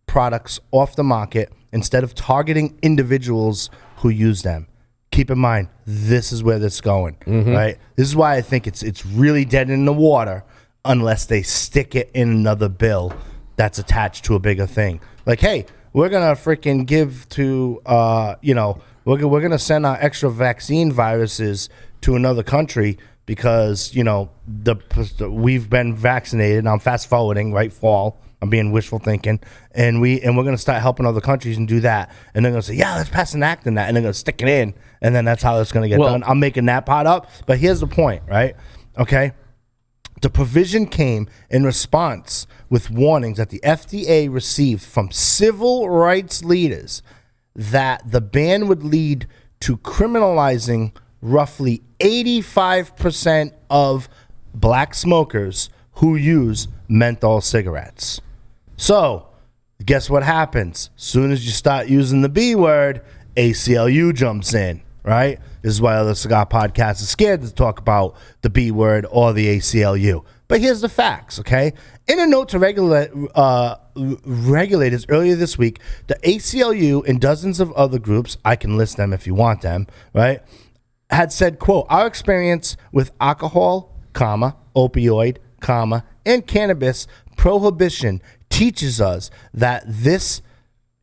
products off the market instead of targeting individuals who use them. Keep in mind, this is where this is going, right? This is why I think it's really dead in the water unless they stick it in another bill that's attached to a bigger thing. Like, hey, we're going to freaking give to, we're going to send our extra vaccine viruses to another country because, we've been vaccinated. I'm fast forwarding, right? Fall. I'm being wishful thinking. And we're going to start helping other countries and do that. And they're going to say, yeah, let's pass an act in that. And they're going to stick it in. And then that's how it's going to get done. I'm making that part up. But here's the point, right? Okay. The provision came in response with warnings that the FDA received from civil rights leaders that the ban would lead to criminalizing roughly 85% of black smokers who use menthol cigarettes. So, guess what happens? As soon as you start using the B word, ACLU jumps in, right? This is why other cigar podcasts are scared to talk about the B word or the ACLU. But here's the facts, okay? In a note to regulators earlier this week, the ACLU and dozens of other groups, I can list them if you want them, right, had said, quote, our experience with alcohol, opioid, and cannabis prohibition teaches us that this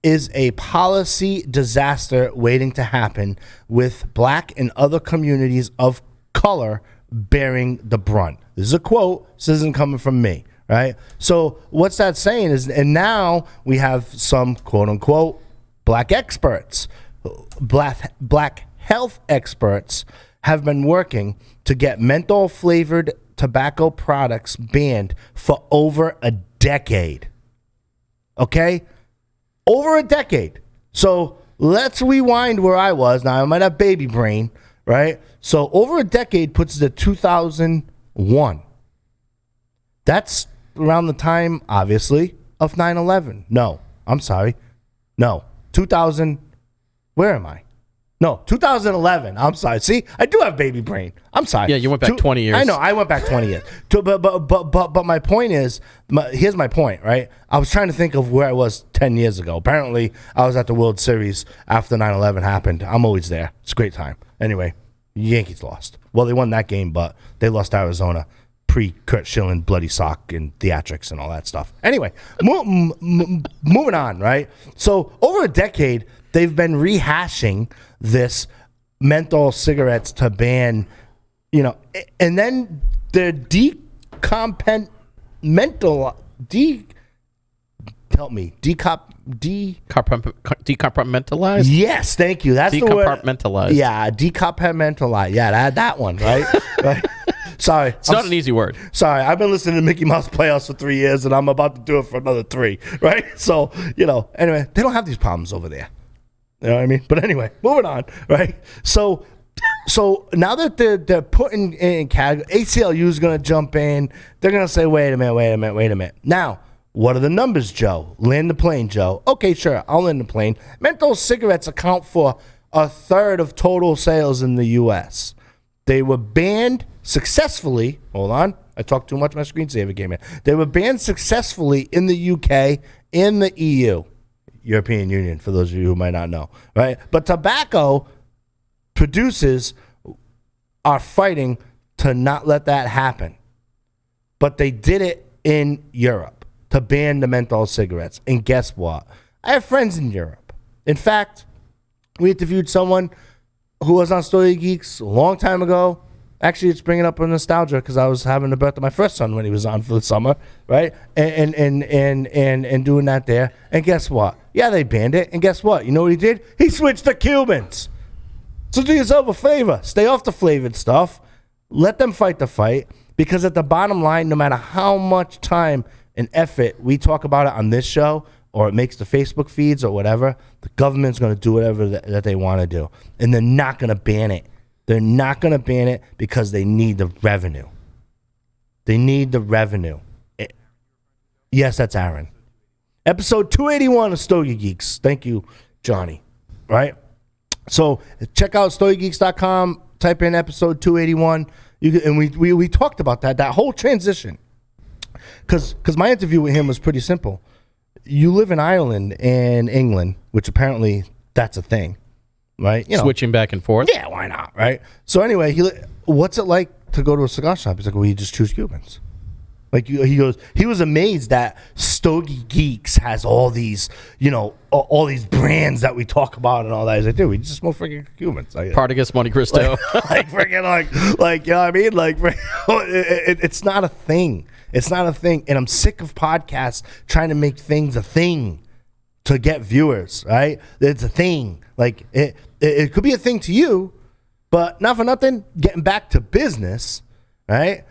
is a policy disaster waiting to happen with black and other communities of color bearing the brunt. This is a quote. This isn't coming from me, right? So what's that saying is, and now we have some quote unquote black experts, black health experts have been working to get menthol flavored tobacco products banned for over a decade. Okay? Over a decade. So let's rewind where I was. Now I might have baby brain, right? So over a decade puts it at 2001. That's around the time, obviously, of 9/11. No, I'm sorry. No, 2000. Where am I? No, 2011. I'm sorry. See, I do have baby brain. I'm sorry. Yeah, you went back 20 years. I know. I went back 20 years. But my point is, here's my point, right? I was trying to think of where I was 10 years ago. Apparently, I was at the World Series after 9/11 happened. I'm always there. It's a great time. Anyway, Yankees lost. Well, they won that game, but they lost to Arizona pre-Kurt Schilling, bloody sock, and theatrics and all that stuff. Anyway, moving on, right? So over a decade, they've been rehashing this menthol cigarettes to ban, and then they're decompartmentalized. Yes, thank you. That's the word. Decompartmentalized. Yeah, decompartmentalized. Yeah, that one, right? Right. Sorry. It's not an easy word. Sorry, I've been listening to Mickey Mouse Playhouse for 3 years, and I'm about to do it for another 3, right? So, anyway, they don't have these problems over there. You know what I mean? But anyway, moving on, right? So now that they're putting in category, ACLU is going to jump in. They're going to say, wait a minute. Now, what are the numbers, Joe? Land the plane, Joe. Okay, sure, I'll land the plane. Menthol cigarettes account for 1/3 of total sales in the U.S. They were banned successfully. Hold on. I talked too much. My screensaver came in. They were banned successfully in the UK, in the EU, European Union, for those of you who might not know, right? But tobacco producers are fighting to not let that happen. But they did it in Europe to ban the menthol cigarettes. And guess what? I have friends in Europe. In fact, we interviewed someone who was on Stogie Geeks a long time ago. Actually, it's bringing up a nostalgia because I was having the birth of my first son when he was on for the summer, right? And doing that there. And guess what? Yeah, they banned it. And guess what? You know what he did? He switched to Cubans. So do yourself a favor. Stay off the flavored stuff. Let them fight the fight. Because at the bottom line, no matter how much time and effort we talk about it on this show, or it makes the Facebook feeds or whatever, the government's going to do whatever that they want to do. And they're not going to ban it. They're not going to ban it because they need the revenue. They need the revenue. Yes, that's Aaron. Episode 281 of Stogie Geeks. Thank you, Johnny. Right? So check out StogieGeeks.com. Type in episode 281. And we talked about that whole transition. Because my interview with him was pretty simple. You live in Ireland and England, which apparently that's a thing, right? Switching back and forth. Yeah, why not, right? So anyway, what's it like to go to a cigar shop? He's like, well, you just choose Cubans. Like he goes, he was amazed that Stogie Geeks has all these, all these brands that we talk about and all that. He's like, dude, we just smoke freaking Cubans. Partagas, Monte Cristo. Like freaking like you know what I mean? Like it's not a thing. It's not a thing. And I'm sick of podcasts trying to make things a thing to get viewers, right? It's a thing. Like it could be a thing to you, but not for nothing. Getting back to business, right?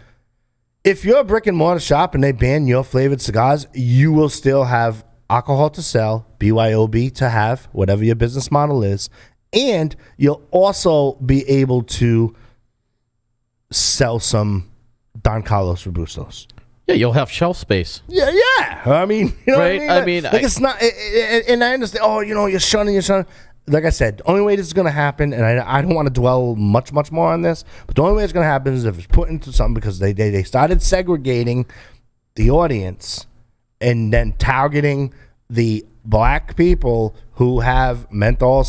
If you're a brick and mortar shop and they ban your flavored cigars, you will still have alcohol to sell, BYOB to have, whatever your business model is. And you'll also be able to sell some Don Carlos Robustos. Yeah, you'll have shelf space. Yeah. I mean, you know right? what I mean? It's not, and I understand, you're shunning. Like I said, the only way this is going to happen, and I don't want to dwell much more on this, but the only way it's going to happen is if it's put into something, because they started segregating the audience and then targeting the black people who have menthol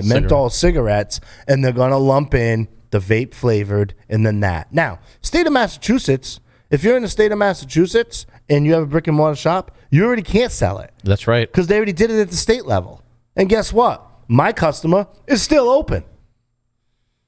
menthol cigarettes, and they're going to lump in the vape flavored and then that. Now, state of Massachusetts, if you're in the state of Massachusetts and you have a brick and mortar shop, you already can't sell it. That's right. Because they already did it at the state level. And guess what? My customer is still open.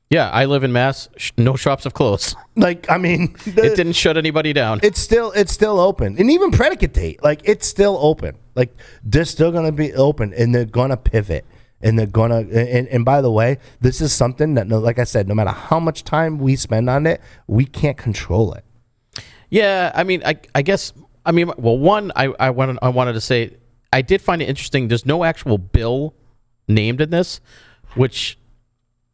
Yeah, I live in Mass. No shops have closed. Like, I mean, it didn't shut anybody down. It's still open. And even predicate date, like, it's still open. Like, they're still going to be open, and they're going to pivot. And they're going to, and by the way, this is something that, like I said, no matter how much time we spend on it, we can't control it. Yeah, I mean, I guess, well, one, I wanted to say, I did find it interesting. There's no actual bill named in this, which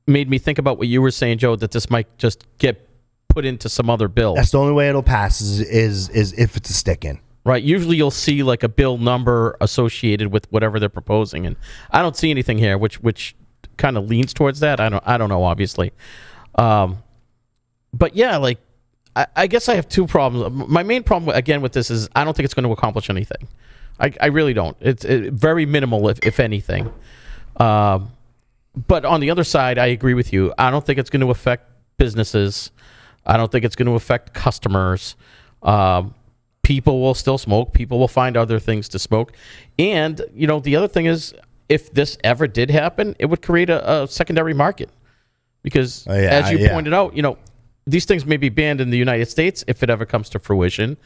made me think about what you were saying, Joe, that this might just get put into some other bill. That's the only way it'll pass is if it's a stick-in. Right. Usually you'll see like a bill number associated with whatever they're proposing, and I don't see anything here, which kind of leans towards that. I don't know, obviously. But yeah, like I guess I have two problems. My main problem again with this is I don't think it's going to accomplish anything. I really don't. It's very minimal, if anything. But on the other side, I agree with you. I don't think it's going to affect businesses. I don't think it's going to affect customers. People will still smoke. People will find other things to smoke. And, you know, the other thing is, if this ever did happen, it would create a secondary market. Because, as you pointed out, you know, these things may be banned in the United States if it ever comes to fruition.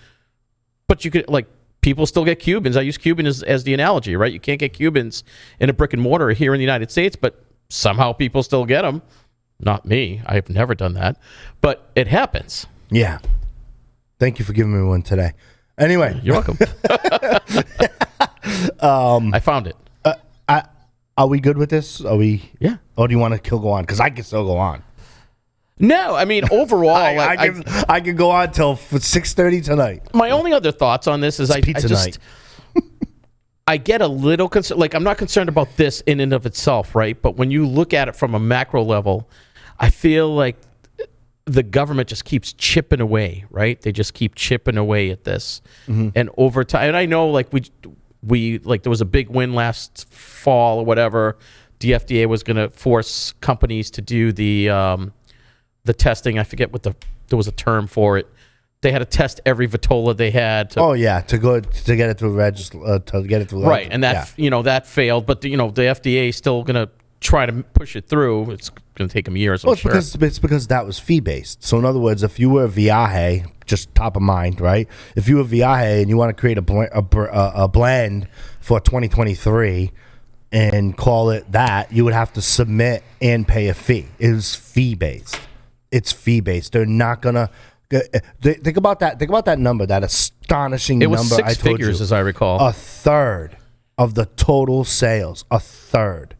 But you could, like, people still get Cubans. I use Cuban as the analogy, right? You can't get Cubans in a brick and mortar here in the United States, but somehow people still get them. Not me. I've never done that. But it happens. Yeah. Thank you for giving me one today. Anyway. You're welcome. I found it. Are we good with this? Are we? Yeah. Or do you want to go on? Because I can still go on. No, I mean, overall, I can go on till 6:30 tonight. My only other thoughts on this is I get a little concerned. Like, I'm not concerned about this in and of itself, right? But when you look at it from a macro level, I feel like the government just keeps chipping away, right? They just keep chipping away at this, and over time. And I know, like we like there was a big win last fall or whatever. The FDA was going to force companies to do the testing. I forget what there was a term for it. They had to test every Vitola they had. To get it through register to get it through. Right, and that that failed. But the FDA is still going to try to push it through. It's going to take them years. Well, it's because that was fee based. So in other words, if you were Viaje, just top of mind, right? If you were Viaje and you want to create a blend for 2023 and call it that, you would have to submit and pay a fee. It was fee based. It's fee based. They're not gonna think about that. Think about that number. That astonishing number. It was six figures, as I recall. A third of the total sales. A third.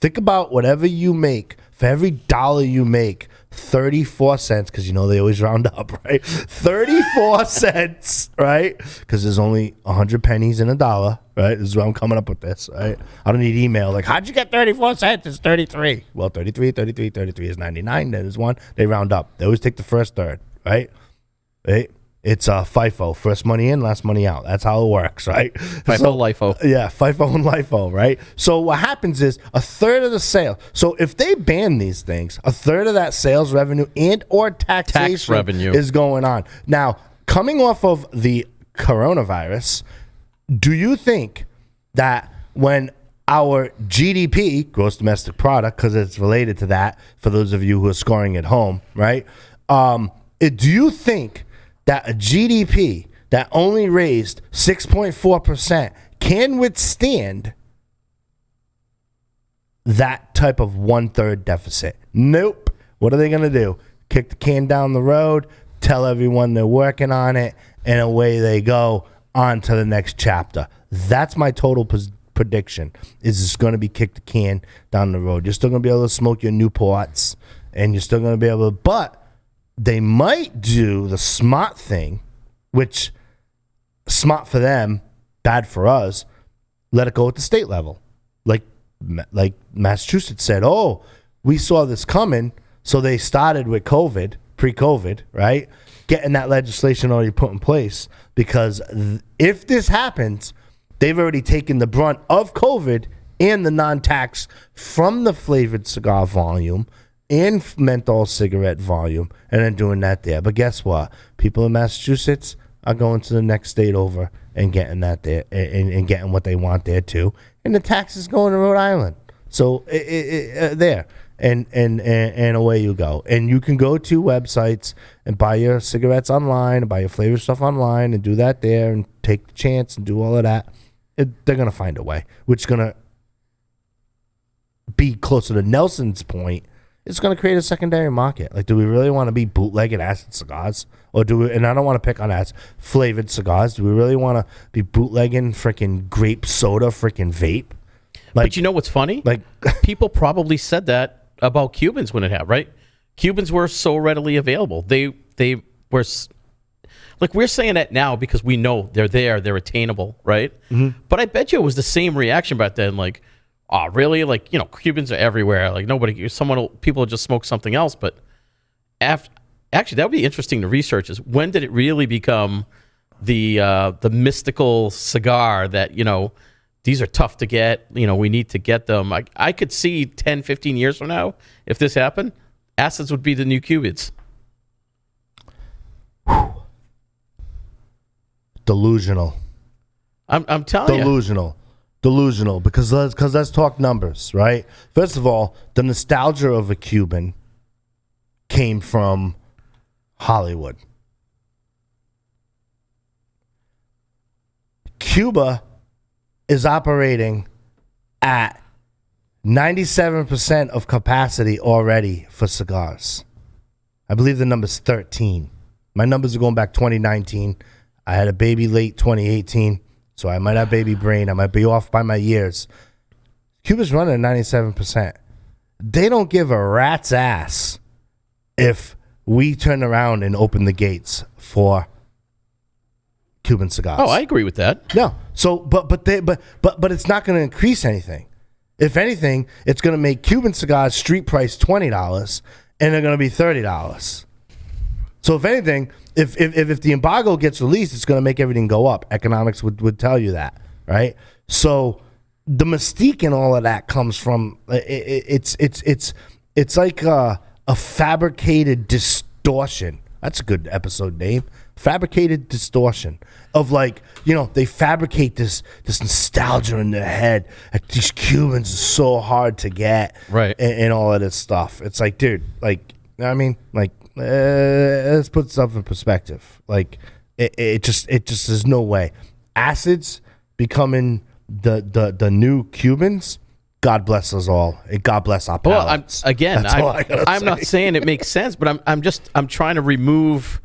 Think about whatever you make. For every dollar you make, 34 cents, because they always round up, right? 34 cents, right? Because there's only 100 pennies in a dollar, right? This is where I'm coming up with this, right? I don't need email. Like, how'd you get 34 cents? It's 33. Well, 33 is 99. Then there's one. They round up. They always take the first third, right? It's FIFO, first money in, last money out. That's how it works, right? FIFO, LIFO. Yeah, FIFO and LIFO, right? So what happens is a third of the sale. So if they ban these things, a third of that sales revenue and or taxation revenue is going on. Now, coming off of the coronavirus, do you think that when our GDP, gross domestic product, because it's related to that, for those of you who are scoring at home, right? Do you think that a GDP that only raised 6.4% can withstand that type of 1/3 deficit? Nope. What are they going to do? Kick the can down the road, tell everyone they're working on it, and away they go on to the next chapter. That's my total prediction. Is it's going to be kick the can down the road. You're still going to be able to smoke your Newports, and you're still going to be able to, but they might do the smart thing, which smart for them, bad for us. Let it go at the state level. Like Massachusetts said, oh, we saw this coming, so they started with COVID, pre-COVID, right? Getting that legislation already put in place, because if this happens, they've already taken the brunt of COVID and the non-tax from the flavored cigar volume and menthol cigarette volume, and then doing that there. But guess what? People in Massachusetts are going to the next state over and getting that there, and getting what they want there too. And the tax is going to Rhode Island. So there, and away you go. And you can go to websites and buy your cigarettes online, and buy your flavor stuff online, and do that there, and take the chance and do all of that. They're gonna find a way, which is gonna be closer to Nelson's point. It's going to create a secondary market. Like, do we really want to be bootlegging acid cigars? Or do we, and I don't want to pick on acid, flavored cigars. Do we really want to be bootlegging freaking grape soda, freaking vape? Like, but you know what's funny? Like, people probably said that about Cubans when it happened, right? Cubans were so readily available. They were, like, we're saying that now because we know they're there, they're attainable, right? Mm-hmm. But I bet you it was the same reaction back then. Like, oh, really? Like, Cubans are everywhere. Like people will just smoke something else. But actually, that would be interesting to research. Is when did it really become the mystical cigar that these are tough to get. We need to get them. I could see 10, 15 years from now, if this happened, acids would be the new Cubans. Delusional. I'm telling you. Delusional. Because let's talk numbers, right? First of all, the nostalgia of a Cuban came from Hollywood. Cuba is operating at 97% of capacity already for cigars. I believe the number's 13. My numbers are going back 2019. I had a baby late 2018, so I might have baby brain. I might be off by my years. Cuba's running at 97%. They don't give a rat's ass if we turn around and open the gates for Cuban cigars. Oh, I agree with that. No. So, but it's not going to increase anything. If anything, it's going to make Cuban cigars street price $20, and they're going to be $30. So, if anything, if the embargo gets released, it's going to make everything go up. Economics would tell you that, right? So, the mystique and all of that comes from it's like a fabricated distortion. That's a good episode name. Fabricated distortion of they fabricate this nostalgia in their head. Like, these Cubans are so hard to get, right? And all of this stuff. It's like, dude, let's put stuff in perspective. Like, it just there's no way. Acids becoming the new Cubans. God bless us all. And God bless our palates. Well, I'm not saying it makes sense, but I'm trying to remove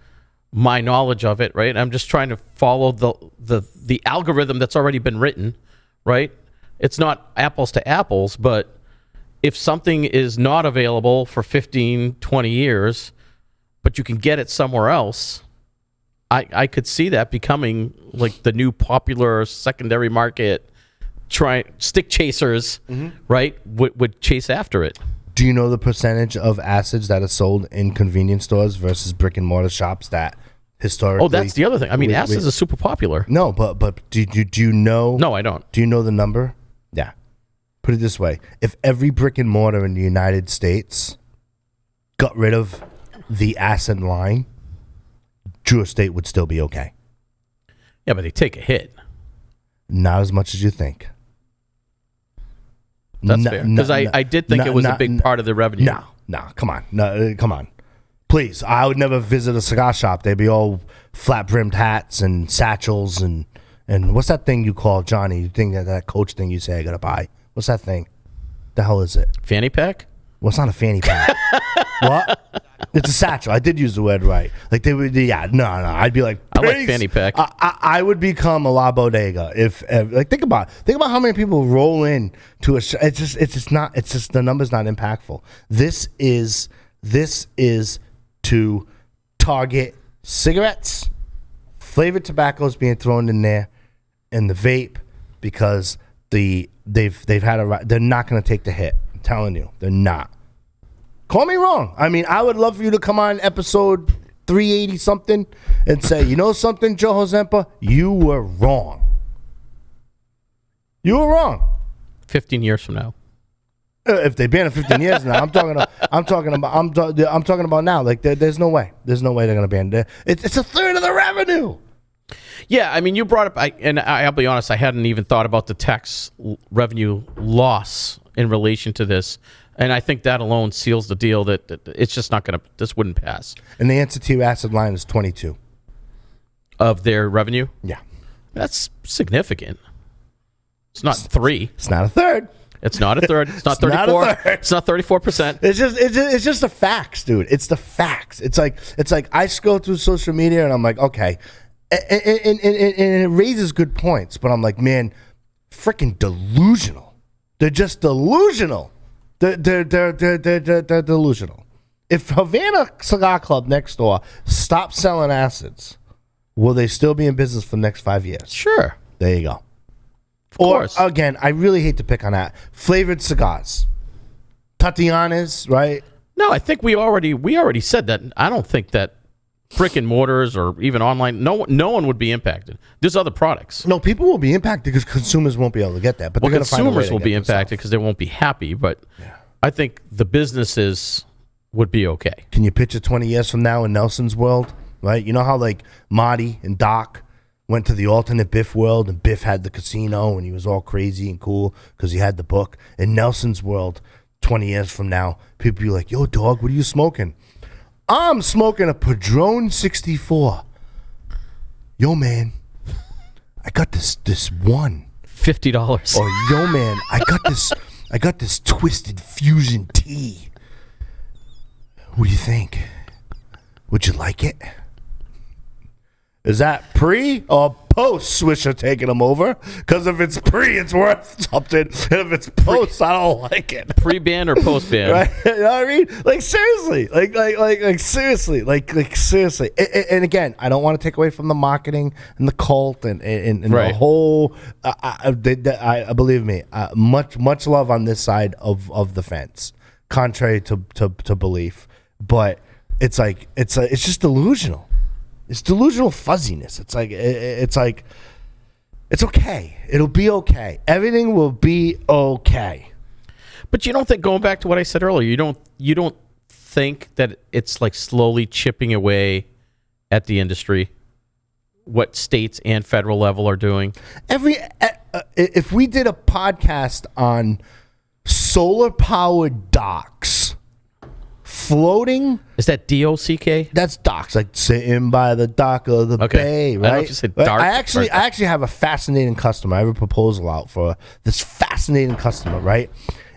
my knowledge of it, right? I'm just trying to follow the algorithm that's already been written, right? It's not apples to apples, but if something is not available for 15, 20 years, but you can get it somewhere else, I could see that becoming like the new popular secondary market. Stick chasers, right, would chase after it. Do you know the percentage of acids that are sold in convenience stores versus brick and mortar shops that historically? Oh, that's the other thing. I mean, acids are super popular. No, but do you know? No, I don't. Do you know the number? Yeah. Put it this way: if every brick and mortar in the United States got rid of the acid line, Drew Estate would still be okay. Yeah, but they take a hit. Not as much as you think. That's fair. Because I did think it was a big part of the revenue. No, come on. Please, I would never visit a cigar shop. They'd be all flat-brimmed hats and satchels and what's that thing you call, Johnny? You think that coach thing you say I gotta buy? What's that thing? The hell is it? Fanny pack? Well, it's not a fanny pack. What? It's a satchel. I did use the word right. Like they would, yeah. No. I'd be like, I like fanny pack. I would become a La Bodega if think about how many people roll in to a. It's just the number's not impactful. This is to target cigarettes, flavored tobaccos being thrown in there, and the vape because they've had they're not going to take the hit. I'm telling you, they're not. Call me wrong. I mean, I would love for you to come on episode 380 something and say, you know something, Joe Hozempa? You were wrong. You were wrong. 15 years from now. If they ban it 15 years now, I'm talking about now. Like there's no way. There's no way they're gonna ban it. It's a third of the revenue. Yeah, I mean, you brought up, I'll be honest, I hadn't even thought about the tax revenue loss in relation to this. And I think that alone seals the deal that it's just not going to, this wouldn't pass. And the answer to acid line is 22. Of their revenue? Yeah. That's significant. It's not 3. It's not a third. It's not a third. It's not 34. It's not 34%. It's just the facts, dude. It's the facts. It's like I scroll through social media and I'm like, okay. And it raises good points, but I'm like, man, freaking delusional. They're just delusional. They're delusional. If Havana Cigar Club next door stops selling acids, will they still be in business for the next 5 years? Sure. There you go. course. Again, I really hate to pick on that. Flavored cigars. Tatianas, right? No, I think we already said that. I don't think that brick and mortars or even online, no one would be impacted. There's other products. No, people will be impacted because consumers won't be able to get that. But Well, they're gonna find a way consumers to will get be the impacted because they won't be happy, but I think the businesses would be okay. Can you picture 20 years from now in Nelson's world, right? You know how like Marty and Doc went to the alternate Biff world and Biff had the casino and he was all crazy and cool because he had the book. In Nelson's world, 20 years from now, people be like, yo, dog, what are you smoking? I'm smoking a Padron 64. Yo, man, I got this one. $50. Or yo, man, I got this twisted fusion tea. What do you think? Would you like it? Is that pre or post Swisher taking them over? Because if it's pre, it's worth something. And if it's post, I don't like it. Pre-ban or post-ban? Right? You know what I mean? Like seriously. Like seriously. Like seriously. And again, I don't want to take away from the marketing and the cult and Right. the whole. I believe me. Much love on this side of the fence, contrary to belief. But it's like it's just delusional. It's delusional fuzziness. It's like it's okay. It'll be okay. Everything will be okay. But you don't think, going back to what I said earlier, you don't think that it's like slowly chipping away at the industry, what states and federal level are doing? If we did a podcast on solar powered docks floating. Is that DOCK? That's docks, like sitting by the dock of the bay, I don't right? know if you said dark I actually have a fascinating customer. I have a proposal out for this fascinating customer, right?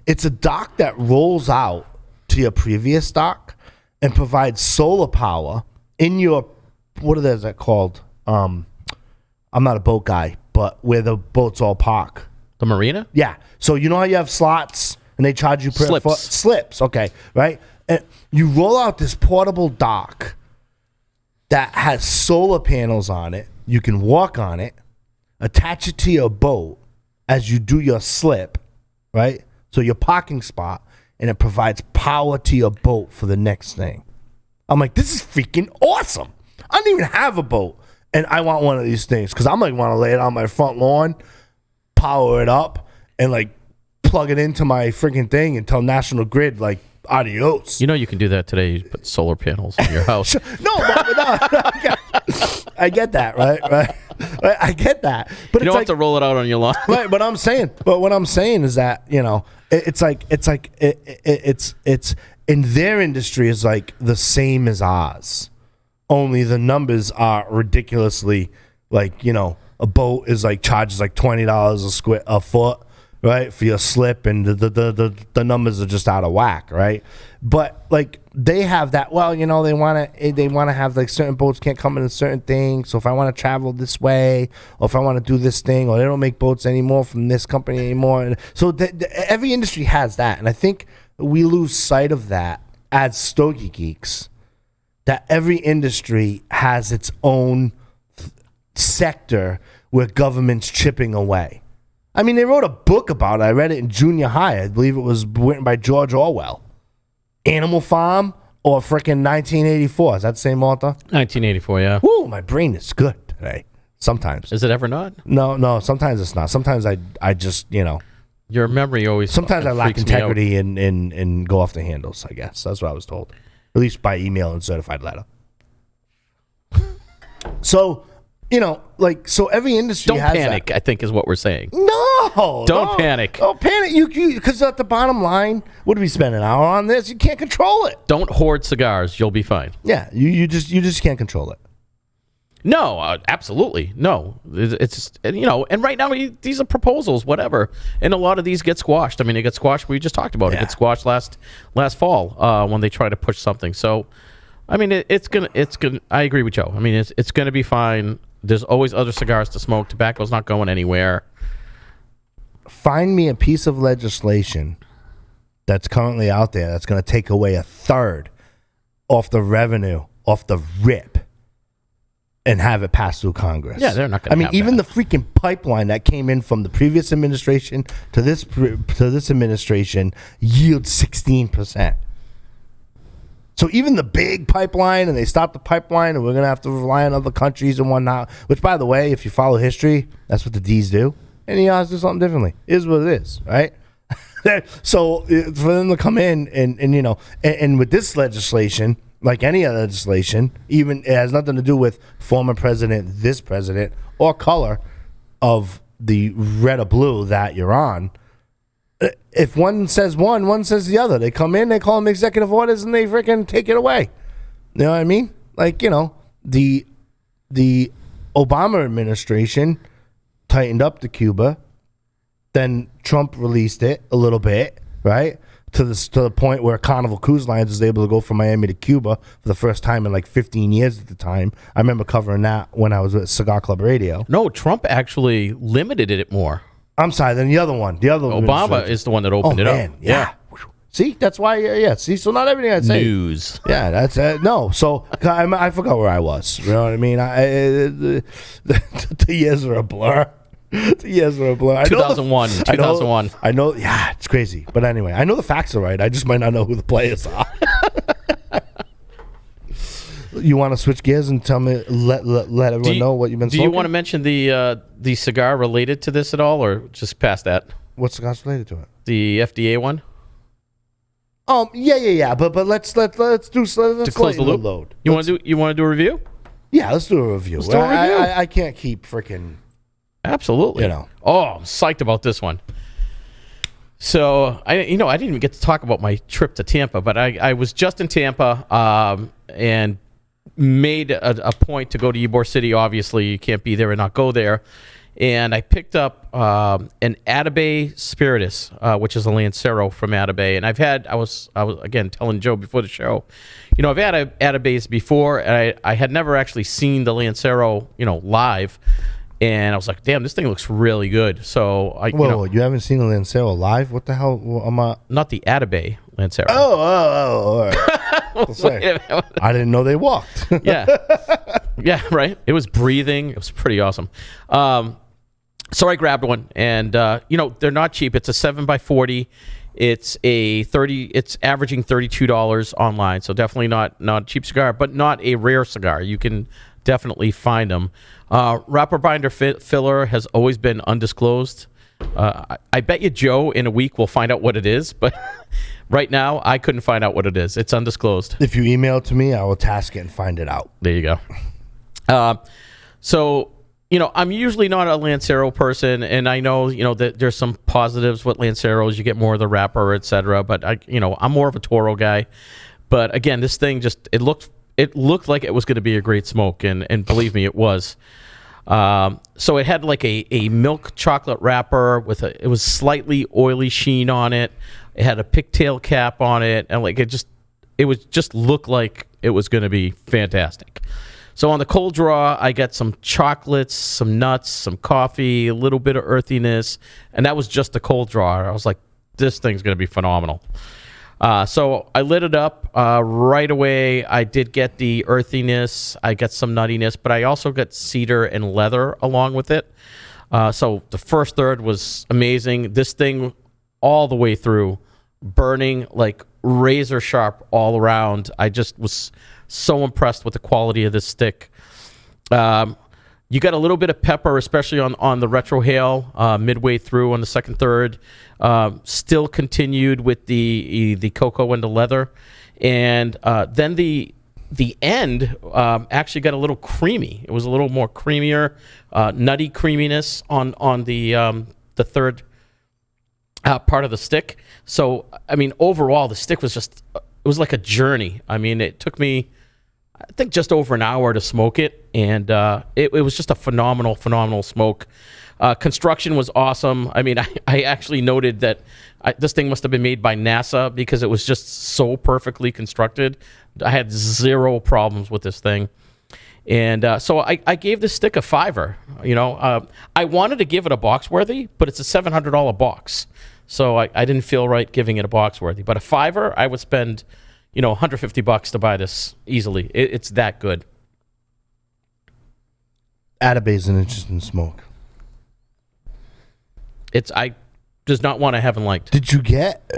It's a dock that rolls out to your previous dock and provides solar power in your, what is that called? I'm not a boat guy, but where the boats all park. The marina? Yeah. So you know how you have slots and they charge you per Slips. foot? Slips. Okay. Right. And you roll out this portable dock that has solar panels on it. You can walk on it, attach it to your boat as you do your slip, right? So your parking spot, and it provides power to your boat for the next thing. I'm like, this is freaking awesome. I don't even have a boat, and I want one of these things because I'm like, want to lay it on my front lawn, power it up, and like plug it into my freaking thing and tell National Grid like, adios. You know you can do that today. You put solar panels in your house. No, I get that, right? I get that, but You don't have to roll it out on your lawn. Right, but what I'm saying is that, you know, it's in their industry is like the same as ours, only the numbers are ridiculously, like, you know, a boat is like charges like $20 a foot, right, for your slip, and the numbers are just out of whack, right? But like they have that. Well, you know, they want to have like certain boats can't come in certain things. So if I want to travel this way, or if I want to do this thing, or they don't make boats anymore from this company anymore, and so every industry has that, and I think we lose sight of that as Stogie Geeks. That every industry has its own sector where government's chipping away. I mean, they wrote a book about it. I read it in junior high. I believe it was written by George Orwell. Animal Farm or frickin' 1984. Is that the same author? 1984, yeah. Woo, my brain is good today. Sometimes. Is it ever not? No, sometimes it's not. Sometimes I just, you know. Your memory always. Sometimes I lack freaks me out. integrity and go off the handles, I guess. That's what I was told. At least by email and certified letter. So, you know, like, so every industry Don't has panic, that. I think is what we're saying. No, Don't panic. Don't panic. You because at the bottom line, what do we spend an hour on this? You can't control it. Don't hoard cigars. You'll be fine. Yeah, you just can't control it. No, absolutely no. It's you know, and right now these are proposals, whatever, and a lot of these get squashed. I mean, they get squashed. We just talked about it. It get squashed last fall when they try to push something. So, I mean, it's gonna. I agree with Joe. I mean, it's gonna be fine. There's always other cigars to smoke. Tobacco's not going anywhere. Find me a piece of legislation that's currently out there that's going to take away a third off the revenue, off the rip, and have it pass through Congress. Yeah, they're not going to. I mean, have even that. the freaking pipeline that came in from the previous administration to this administration yields 16%. So even the big pipeline, and they stopped the pipeline, and we're gonna have to rely on other countries and whatnot. Which, by the way, if you follow history, that's what the D's do, and the R's do something differently. It is what it is, right? So for them to come in and with this legislation, like any other legislation, even it has nothing to do with former president, this president, or color of the red or blue that you're on. If one says one says the other. They come in, they call them executive orders, and they freaking take it away. You know what I mean? Like, the Obama administration tightened up the Cuba. Then Trump released it a little bit, right? To the point where Carnival Cruise Lines was able to go from Miami to Cuba for the first time in like 15 years at the time. I remember covering that when I was at Cigar Club Radio. No, Trump actually limited it more. I'm sorry, then the other one. The other Obama is the one that opened it up. Yeah. See, that's why, See, so not everything I say. News. Yeah, that's no. So I forgot where I was. You know what I mean? The years are a blur. The years are a blur. 2001. 2001. I know. Yeah, it's crazy. But anyway, I know the facts are right. I just might not know who the players are. You want to switch gears and tell me, let everyone know what you've been smoking? Do you want to mention the cigar related to this at all, or just past that? What cigar's related to it? The FDA one. Yeah. But let's close the loop. Load. You want to do a review? Yeah, let's do a review. Let's do a review. I can't keep freaking. Absolutely. Oh, I'm psyched about this one. So I didn't even get to talk about my trip to Tampa, but I was just in Tampa and made a point to go to Ybor City. Obviously, you can't be there and not go there. And I picked up an Atabey Spiritus, which is a Lancero from Atabey. And I was again telling Joe before the show, I've had Atabeys before, and I had never actually seen the Lancero, live. And I was like, damn, this thing looks really good. So you haven't seen a Lancero live? What the hell? Not the Atabey Lancero. Oh. All right. I didn't know they walked. Yeah, right. It was breathing. It was pretty awesome. So I grabbed one, and they're not cheap. It's a 7x40. It's it's averaging $32 online. So definitely not a cheap cigar, but not a rare cigar. You can definitely find them. Wrapper binder filler has always been undisclosed. I bet you Joe in a week will find out what it is, but right now I couldn't find out what it is. It's undisclosed. If you email it to me, I will task it and find it out. There you go. So I'm usually not a Lancero person, and I know that there's some positives with Lanceros. You get more of the wrapper, etc. But I'm more of a Toro guy. But again, this thing it looked like it was going to be a great smoke, and believe me, it was. So it had like a milk chocolate wrapper it was slightly oily sheen on it. It had a pigtail cap on it, and it was just looked like it was going to be fantastic. So on the cold draw, I got some chocolates, some nuts, some coffee, a little bit of earthiness, and that was just the cold draw. I was like, this thing's going to be phenomenal. So I lit it up right away. I did get the earthiness. I got some nuttiness, but I also got cedar and leather along with it. So the first third was amazing. This thing all the way through, burning like razor sharp all around. I just was so impressed with the quality of this stick. You got a little bit of pepper, especially on the retrohale midway through on the second third. Still continued with the cocoa and the leather, and then the end actually got a little creamy. It was a little more creamier, nutty creaminess on the third part of the stick. So I mean, overall, the stick was it was like a journey. I mean, it took me, I think, just over an hour to smoke it, and it was just a phenomenal smoke. Construction was awesome. I mean, I actually noted that this thing must have been made by NASA because it was just so perfectly constructed. I had zero problems with this thing. And so I gave this stick a $5. I wanted to give it a box worthy, but it's a $700 box. So I didn't feel right giving it a box worthy. But a $5, I would spend $150 to buy this easily. It's that good. Atabey's an interesting smoke. I does not one I haven't liked. Did you get?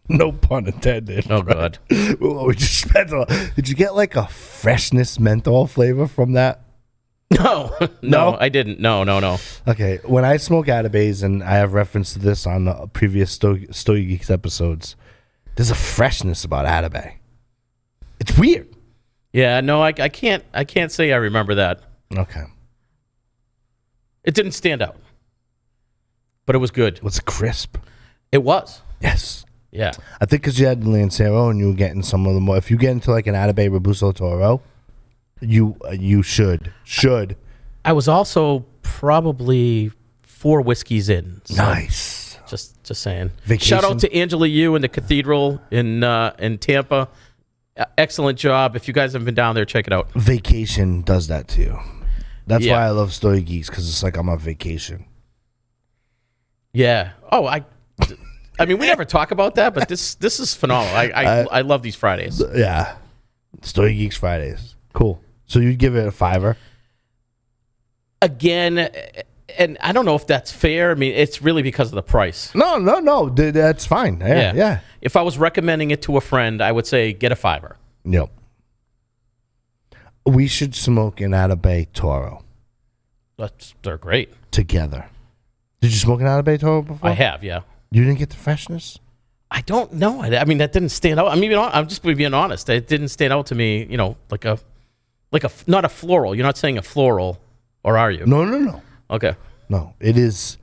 No pun intended. Oh God. We just spent did you get like a freshness menthol flavor from that? No, I didn't. No. Okay, when I smoke Atabeys, and I have reference to this on the previous Stogie Geeks episodes, there's a freshness about Atabey. It's weird. Yeah, no, I can't say I remember that. Okay. It didn't stand out, but it was good. It was crisp. It was. Yes. Yeah. I think because you had the Lancero and you were getting some of the more. If you get into like an Atabey Robusto Toro, you should. I was also probably 4 whiskeys in. So Nice. Just saying. Vacation? Shout out to Angela Yu and the Cathedral in Tampa. Excellent job. If you guys haven't been down there, check it out. Vacation does that to you. That's Yeah. why I love Stogie Geeks, because it's like I'm on vacation. Yeah. Oh, I mean, we never talk about that, but this is phenomenal. I love these Fridays. Yeah. Stogie Geeks Fridays. Cool. So you'd give it a 5. Again, and I don't know if that's fair. I mean, it's really because of the price. No. That's fine. Yeah. If I was recommending it to a friend, I would say get a 5. Yep. We should smoke an Atabey Toro They're great. together. Did you smoke an Atabey Toro before? I have, yeah. You didn't get the freshness? I don't know. I mean, that didn't stand out. I mean, I'm just being honest. It didn't stand out to me. Like a not a floral. You're not saying a floral, or are you? No. Okay. No, it is.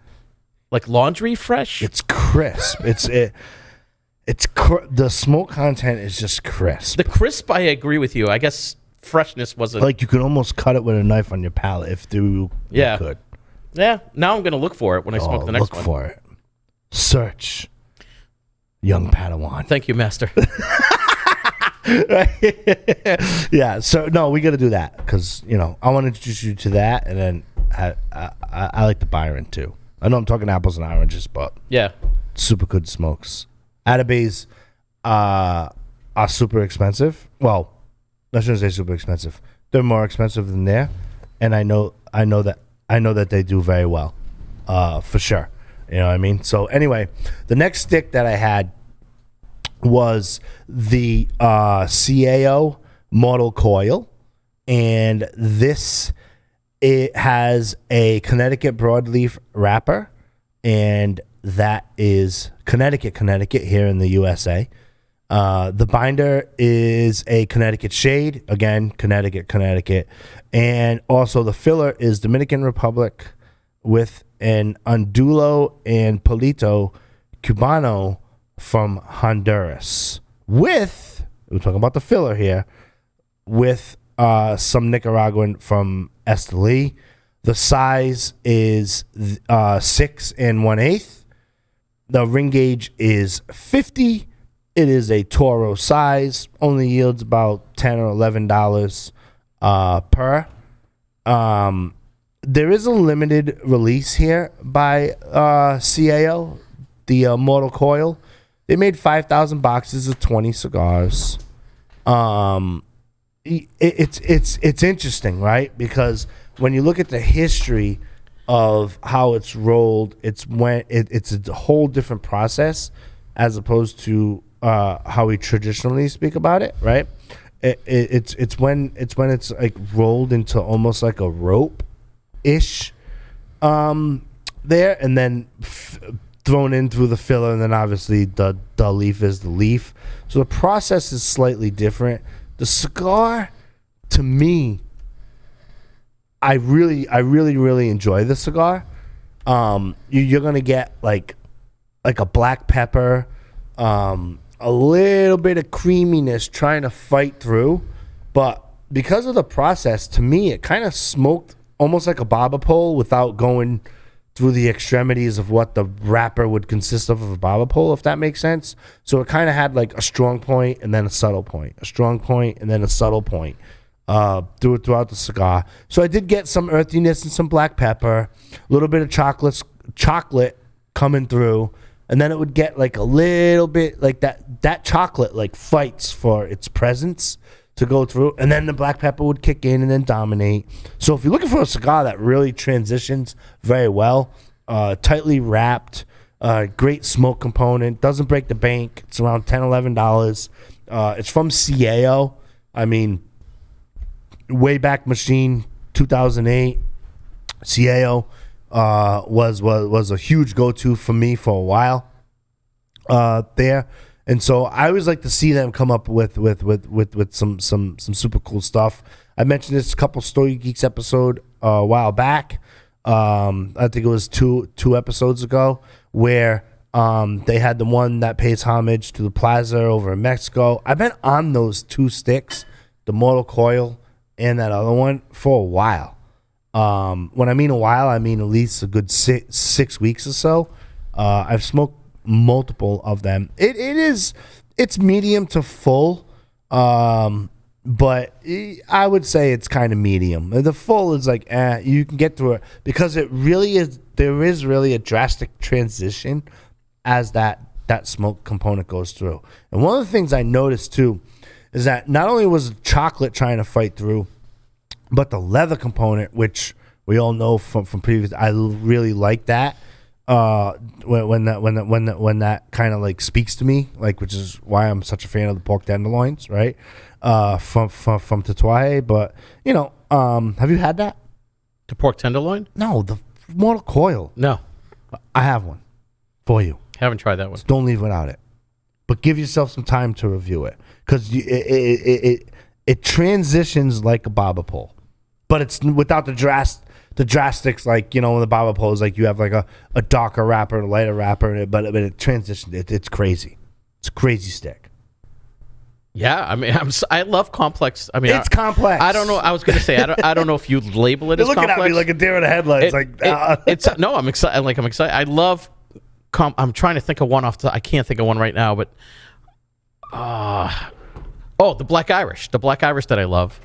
Like laundry fresh. It's crisp. The smoke content is just crisp. The crisp. I agree with you. I guess freshness wasn't. Like you could almost cut it with a knife on your palate if you could. Yeah. Now I'm gonna look for it when I smoke the next one. Look for it. Search. Young Padawan. Thank you, Master. Yeah. So no, we got to do that because I want to introduce you to that, and then I like the Byron too. I know I'm talking apples and oranges, but Yeah. super good smokes. Atabeys are super expensive. Well, I shouldn't say super expensive. They're more expensive than there, and I know that they do very well, for sure. You know what I mean? So anyway, the next stick that I had was the CAO Mortal Coil, and it has a Connecticut broadleaf wrapper, and that is Connecticut here in the USA. The binder is a Connecticut shade, again Connecticut, and also the filler is Dominican Republic with an Ondulo and Palito Cubano from Honduras. We're talking about the filler here, with some Nicaraguan from Esteli. The size is 6 1/8. The ring gauge is 50. It is a Toro size. Only yields about $10 or $11 per. There is a limited release here by CAO, the Mortal Coil. They made 5,000 boxes of 20 cigars. It's interesting, right? Because when you look at the history of how it's rolled, it's a whole different process as opposed to how we traditionally speak about it, right? It's when it's like rolled into almost like a rope ish there, and then thrown in through the filler, and then obviously the leaf is the leaf. So the process is slightly different. The cigar, to me, I really enjoy the cigar. You're gonna get like a black pepper, a little bit of creaminess trying to fight through, but because of the process, to me, it kind of smoked almost like a baba pole without going through the extremities of what the wrapper would consist of a baba pole, if that makes sense. So it kind of had like a strong point and then a subtle point, a strong point and then a subtle point throughout the cigar. So I did get some earthiness and some black pepper, a little bit of chocolate coming through, and then it would get like a little bit like that chocolate like fights for its presence. to go through, and then the black pepper would kick in and then dominate. So if you're looking for a cigar that really transitions very well, tightly wrapped, great smoke component, doesn't break the bank. It's around $10-11. It's from CAO. I mean, Wayback Machine, 2008. CAO was a huge go-to for me for a while there. And so I always like to see them come up with some super cool stuff. I mentioned this a couple Stogie Geeks episode a while back. I think it was two episodes ago, where they had the one that pays homage to the Plaza over in Mexico. I've been on those two sticks, the Mortal Coil and that other one, for a while. When I mean a while, I mean at least a good 6 weeks or so. I've smoked multiple of them. It's medium to full, but I would say it's kind of medium. The full is like you can get through it, because it really is. There is really a drastic transition as that smoke component goes through. And one of the things I noticed too is that not only was the chocolate trying to fight through, but the leather component, which we all know from previous, I really like that. When that kind of like speaks to me, like, which is why I'm such a fan of the pork tenderloins, right? From Tatuaje. But have you had that? The pork tenderloin? No, the Mortal Coil. No, I have one for you. haven't tried that one. So don't leave without it. But give yourself some time to review it, because it transitions like a barber pole, but it's without the drastics, like, the barber pole is like you have like a darker wrapper, a lighter wrapper, but it transitions. It's crazy. It's a crazy stick. Yeah, I mean, I love complex. I mean, it's complex. I don't know. I was going to say, I don't know if you label it You're as complex. looking at me like a deer in the headlights. No, I'm excited. I'm excited. I love. I'm trying to think of one I can't think of one right now, but the Black Irish. The Black Irish that I love.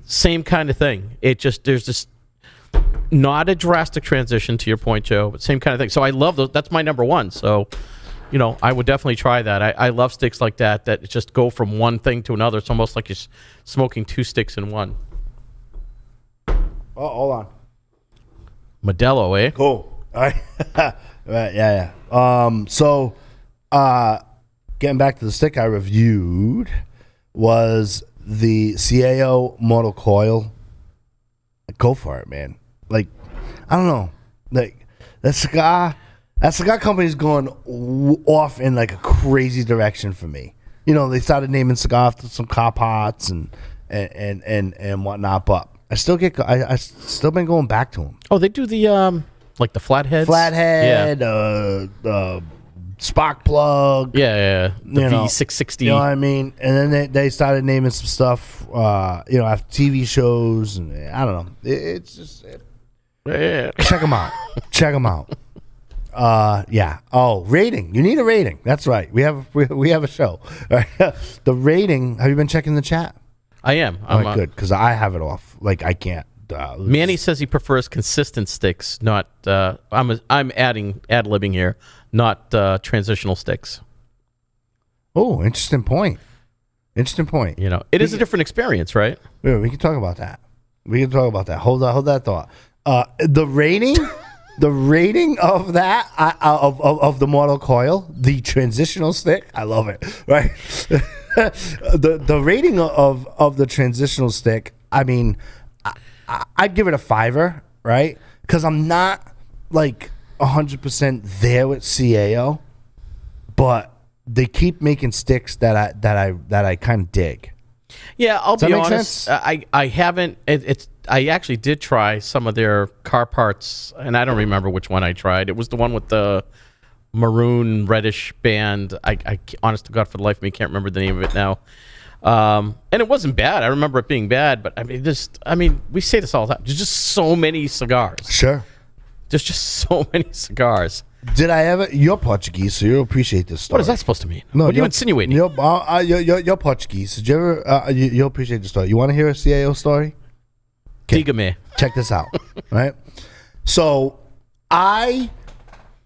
Same kind of thing. There's this not a drastic transition, to your point, Joe, but same kind of thing. So I love those. That's my number one. So, I would definitely try that. I love sticks like that just go from one thing to another. It's almost like you're smoking two sticks in one. Oh, hold on. Modelo, eh? Cool. All right. Right, yeah. So, getting back to the stick I reviewed was the CAO Mortal Coil. Go for it, man. Like, I don't know. Like, that cigar company's going off in like a crazy direction for me. They started naming cigar after some car parts and whatnot, but I still been going back to them. Oh, they do the like the flatheads. Flathead, spark plug. Yeah. The V660. You know what I mean? And then they started naming some stuff, after TV shows, and I don't know. It's just check them out. Check them out. Yeah. Oh, rating. You need a rating. That's right. We have a show. The rating. Have you been checking the chat? I am. All right, good, because I have it off. Like, I can't. Manny says he prefers consistent sticks, not. I'm ad-libbing here, not transitional sticks. Oh, interesting point. It is a different experience, right? Yeah, we can talk about that. Hold that thought. The rating of that of the Mortal Coil, the transitional stick, I love it. Right. the rating of the transitional stick, I mean, I'd give it a 5, right? Because I'm not like 100% there with CAO, but they keep making sticks that I kind of dig. Yeah, I'll Does that be make honest. sense? I haven't. I actually did try some of their car parts, and I don't remember which one I tried. It was the one with the maroon reddish band. I honest to God, for the life of me, can't remember the name of it now. And it wasn't bad. I remember it being bad, but we say this all the time. There's just so many cigars. Sure. There's just so many cigars. Did I ever? You're Portuguese, so you'll appreciate this story. What is that supposed to mean? No, what are you insinuating? You're Portuguese. Did you ever? You'll appreciate the story. You want to hear a CAO story? Dígame. Check this out. Right. So I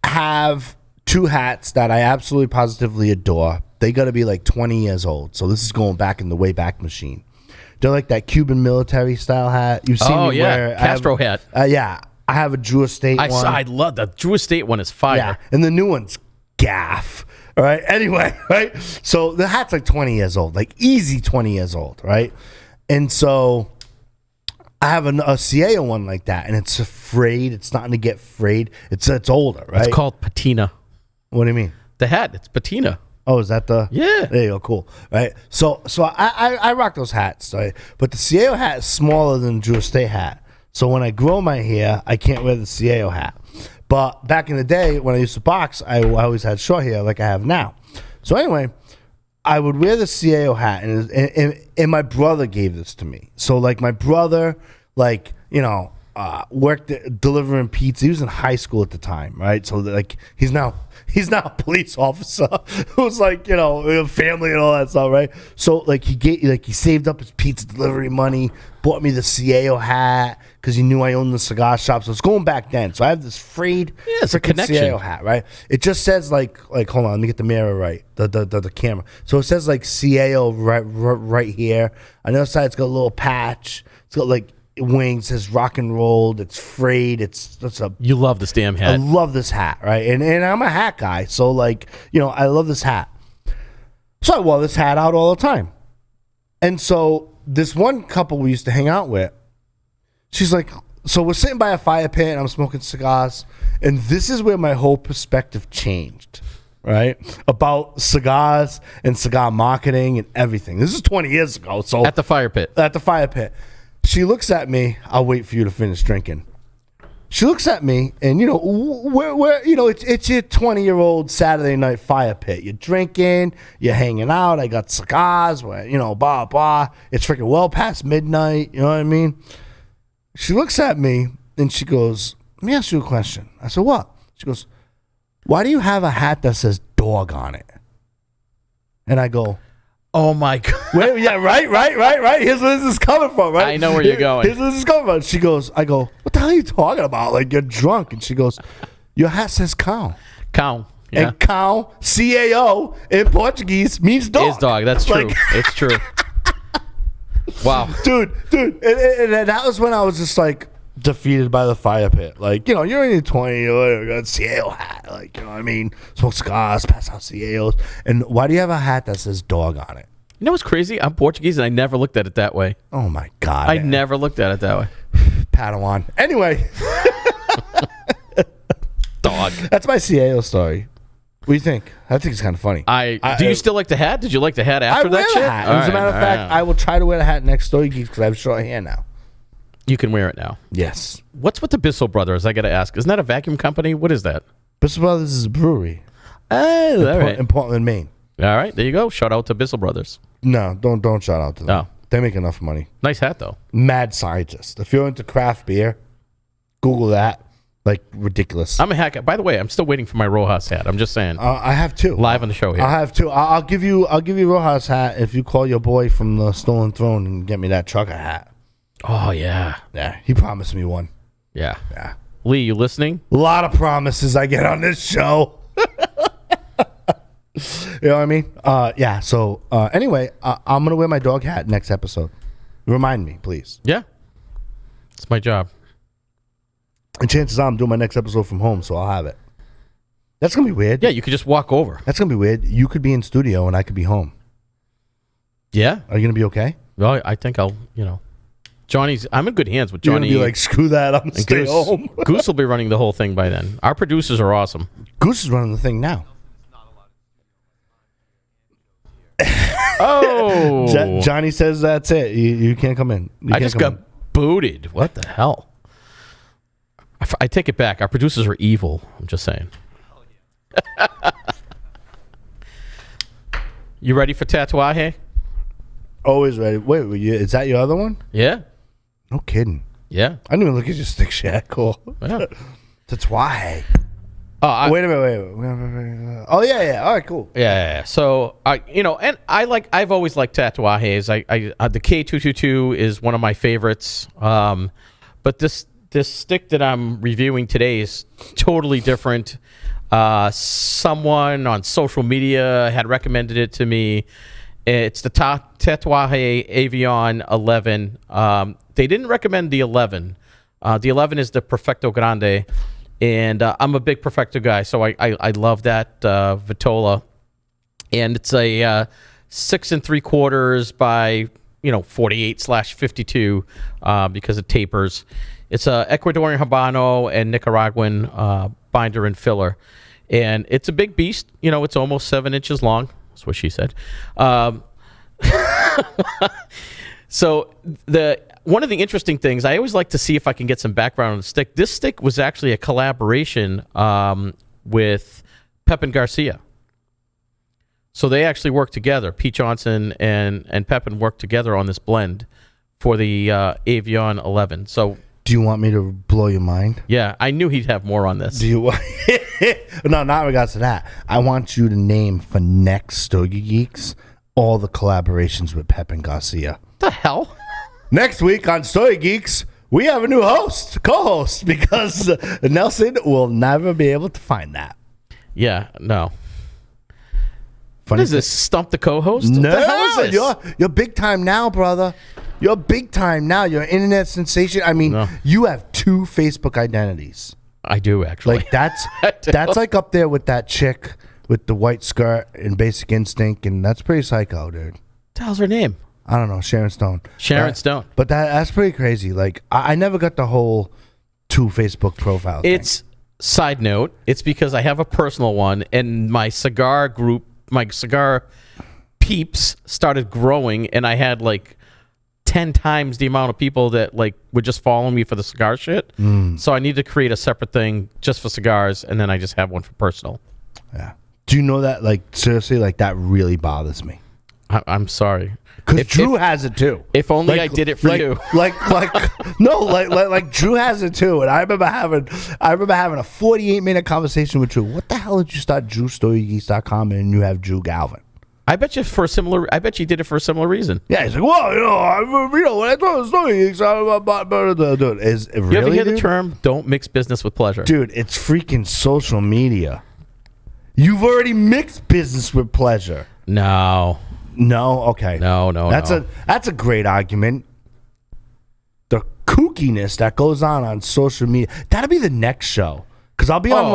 have 2 hats that I absolutely positively adore. They got to be like 20 years old. So this is going back in the Wayback Machine. They're like that Cuban military style hat. You've seen me wear. Castro hat. Yeah, I have a Drew Estate one. I love the Drew Estate one. Is fire. Yeah, and the new one's gaff. All right. Anyway, right. So the hat's like 20 years old, like easy 20 years old, right? And so I have a CAO one like that, and it's frayed. It's starting to get frayed. It's older, right? It's called patina. What do you mean? The hat. It's patina. Oh, is that the? Yeah. There you go. Cool. Right. So I rock those hats, right? But the CAO hat is smaller than the Drew Estate hat. So when I grow my hair, I can't wear the CAO hat. But back in the day when I used to box, I always had short hair like I have now. So anyway, I would wear the CAO hat, and my brother gave this to me. So like my brother, like, you know, worked delivering pizza. He was in high school at the time, right? So like he's now a police officer who's like, you know, family and all that stuff, right? So like he saved up his pizza delivery money, bought me the CAO hat because he knew I owned the cigar shop. So it's going back then. So I have this frayed it's a connection. CAO hat, right? It just says like hold on, let me get the mirror right, the camera. So it says like CAO right here. On the other side, it's got a little patch. It's got like wings, says rock and rolled. It's frayed. You love this damn hat. I love this hat, right? And I'm a hat guy, so like, you know, I love this hat. So I wore this hat out all the time. And so this one couple we used to hang out with, she's like, so we're sitting by a fire pit and I'm smoking cigars, and this is where my whole perspective changed, right? About cigars and cigar marketing and everything. This is 20 years ago. So At the fire pit. She looks at me. I'll wait for you to finish drinking. She looks at me, and you know, we're you know, it's your 20-year-old Saturday night fire pit. You're drinking, you're hanging out. I got cigars, where, you know, blah blah. It's freaking well past midnight. You know what I mean? She looks at me and she goes, "Let me ask you a question." I said, "What?" She goes, "Why do you have a hat that says dog on it?" And I go, Oh my God. wait, yeah, right. Here's where this is coming from, right? I know where you're going. Here's where this is coming from. She goes, I go, what the hell are you talking about? Like, you're drunk. And she goes, your hat says cow. Cow. Yeah. And cow, CAO, in Portuguese means dog. Is dog. That's true. Like, It's true. Wow. Dude. And that was when I was just like defeated by the fire pit. Like, you know, you're in your 20, you got a CAO hat. Like, you know what I mean? Smoke cigars, pass out CAOs. And why do you have a hat that says dog on it? You know what's crazy? I'm Portuguese and I never looked at it that way. Oh my God. I never looked at it that way. Padawan. Anyway. Dog. That's my CAO story. What do you think? I think it's kind of funny. Do you still like the hat? Did you like the hat after I wear that the shit? hat. As a matter of fact, I will try to wear the hat next Stogie Geeks because I have short hair now. You can wear it now. Yes. What's with the Bissell Brothers? I got to ask. Isn't that a vacuum company? What is that? Bissell Brothers is a brewery Oh, all right. in Portland, Maine. All right. There you go. Shout out to Bissell Brothers. No, don't shout out to them. Oh. They make enough money. Nice hat, though. Mad scientist. If you're into craft beer, Google that. Like, ridiculous. I'm a hat guy. By the way, I'm still waiting for my Rojas hat. I'm just saying. I have two. Live on the show here. I have two. I'll give you Rojas hat if you call your boy from the Stolen Throne and get me that trucker hat. Oh, yeah. Yeah, he promised me one. Yeah. Yeah. Lee, you listening? A lot of promises I get on this show. You know what I mean? Yeah. So anyway, I'm gonna wear my dog hat next episode. Remind me, please. Yeah. It's my job. And chances are I'm doing my next episode from home, so I'll have it. That's gonna be weird. Yeah, you could just walk over. That's gonna be weird. You could be in studio and I could be home. Yeah. Are you gonna be okay? Well, I think I'll, I'm in good hands with You're Johnny. gonna be like, screw that, I'm gonna and stay Goose. home. Goose will be running the whole thing by then. Our producers are awesome. Goose is running the thing now. Oh. Johnny says that's it. You can't come in. I just got booted. What the hell? I take it back. Our producers are evil. I'm just saying. You ready for Tatuaje? Always ready. Wait, is that your other one? Yeah. No kidding. Yeah. I didn't even look at your stick shit. Cool. Yeah. That's why. Wait a minute. Oh yeah. All right, cool. Yeah. So and I've always liked Tatuajes. The K222 is one of my favorites. But this stick that I'm reviewing today is totally different. Someone on social media had recommended it to me, It's the Tatuaje Avion 11. They didn't recommend the 11. The 11 is the Perfecto Grande, and I'm a big Perfecto guy, so I love that Vitola. And it's a 6 3/4 by 48/52 because it tapers. It's a Ecuadorian Habano and Nicaraguan binder and filler, and it's a big beast. It's almost 7 inches long. That's what she said. So one of the interesting things, I always like to see if I can get some background on the stick. This stick was actually a collaboration with Pepin Garcia. So they actually worked together. Pete Johnson and Pepin worked together on this blend for the Avion 11. So, do you want me to blow your mind? Yeah, I knew he'd have more on this. Do you want? No, not in regards to that. I want you to name for next Stogie Geeks all the collaborations with Pepin Garcia. The hell? Next week on Stogie Geeks, we have a new co-host, because Nelson will never be able to find that. Yeah, no. Funny what is this? Stump the co-host? No, what the hell is this? You're big time now, brother. You're big time now. You're an internet sensation. I mean, you have 2 Facebook identities. I do, actually. Like that's like up there with that chick with the white skirt and Basic Instinct, and that's pretty psycho, dude. What the hell's her name? I don't know, Sharon Stone. Stone. But that's pretty crazy. Like I never got the whole 2 Facebook profile thing. It's side note. It's because I have a personal one, and my cigar group, my cigar peeps started growing, and I had like 10 times the amount of people that like would just follow me for the cigar shit. So I need to create a separate thing just for cigars, and then I just have one for personal. Yeah. Do you know that? Like, seriously, like that really bothers me. I'm sorry. Because Drew has it too. If only I did it for you. Like Drew has it too. And I remember having a 48-minute conversation with Drew. What the hell did you start DrewStogieGeeks.com and you have Drew Galvin? I bet you did it for a similar reason. Yeah, he's like, well, when I told Stogie Geeks, dude, is it really? You ever hear the term "don't mix business with pleasure"? Dude, it's freaking social media. You've already mixed business with pleasure. No. Okay. No. That's a great argument. The kookiness that goes on social media. That'll be the next show. Cause I'll be on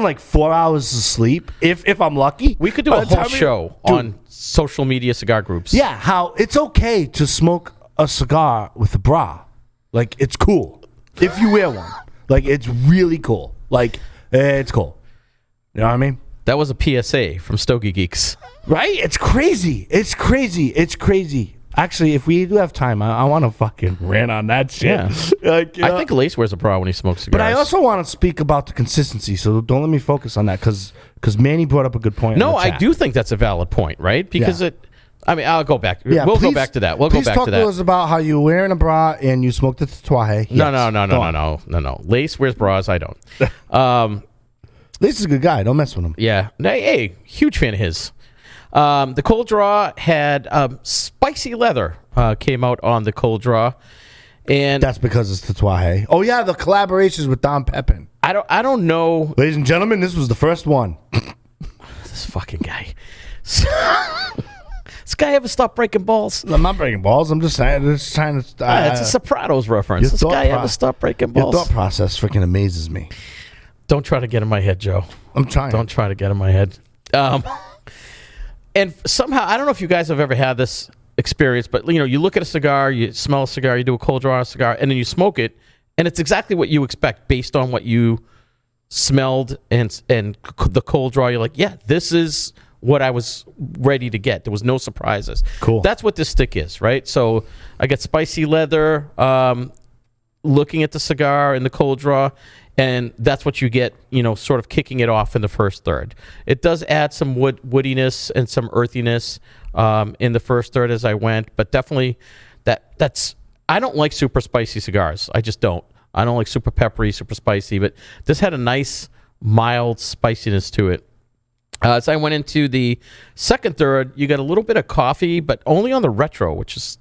like 4 hours of sleep if I'm lucky. We could do a whole show on social media cigar groups. Yeah, how it's okay to smoke a cigar with a bra. Like, it's cool if you wear one. Like, it's really cool. Like, it's cool. You know what I mean? That was a PSA from Stogie Geeks. Right? It's crazy. Actually, if we do have time, I want to fucking rant on that shit. Yeah. Like, I think Lace wears a bra when he smokes cigars. But I also want to speak about the consistency, so don't let me focus on that, because Manny brought up a good point. No, I do think that's a valid point, right? Because I'll go back. Yeah, we'll go back to that. We'll go back to that. Please talk to us about how you're wearing a bra and you smoked the Tatuaje. Yes. No. Lace wears bras. I don't. Lace is a good guy. Don't mess with him. Yeah. Hey, huge fan of his. The cold draw had spicy leather came out on the cold draw, and that's because it's Tatuaje. Oh yeah, the collaborations with Don Pepin. I don't know, ladies and gentlemen. This was the first one. This fucking guy. This guy ever stop breaking balls? I'm not breaking balls. I'm just saying. It's a Sopranos reference. This guy ever stop breaking balls? Your thought process freaking amazes me. Don't try to get in my head, Joe. I'm trying. Don't try to get in my head. And somehow, I don't know if you guys have ever had this experience, but you look at a cigar, you smell a cigar, you do a cold draw on a cigar, and then you smoke it, and it's exactly what you expect based on what you smelled and the cold draw. You're like, yeah, this is what I was ready to get. There was no surprises. Cool. That's what this stick is, right? So I get spicy leather, looking at the cigar and the cold draw, and that's what you get, sort of kicking it off in the first third. It does add some woodiness and some earthiness in the first third as I went, but definitely that's I don't like super spicy cigars. I just don't. I don't like super peppery, super spicy, but this had a nice, mild spiciness to it. As I went into the second third, you got a little bit of coffee, but only on the retro, which is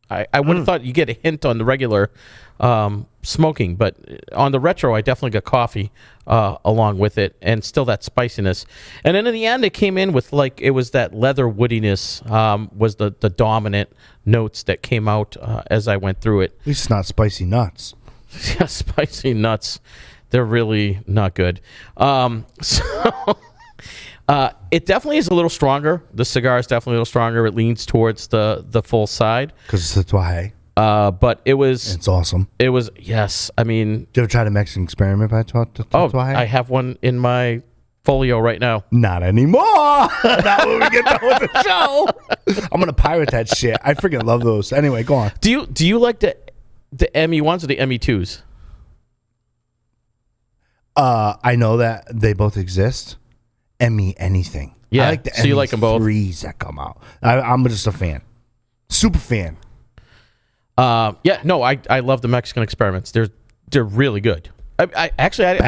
I would have thought you get a hint on the regular smoking. But on the retro, I definitely got coffee along with it, and still that spiciness. And then in the end, it came in with it was that leather woodiness was the dominant notes that came out as I went through it. At least it's not spicy nuts. Yeah, spicy nuts. They're really not good. It definitely is a little stronger. The cigar is definitely a little stronger. It leans towards the full side. Because it's Tatuaje. But it was... It's awesome. It was, yes. I mean... Did you ever try the Mexican experiment by Tatuaje? Oh, I have one in my folio right now. Not anymore. Not when we get done with the show. I'm going to pirate that shit. I freaking love those. Anyway, go on. Do you like the ME1s or the ME2s? I know that they both exist. ME anything. Yeah, I like the so you like them both? ME3s that come out. I'm just a fan. Super fan. Yeah, no, I love the Mexican experiments. They're really good. I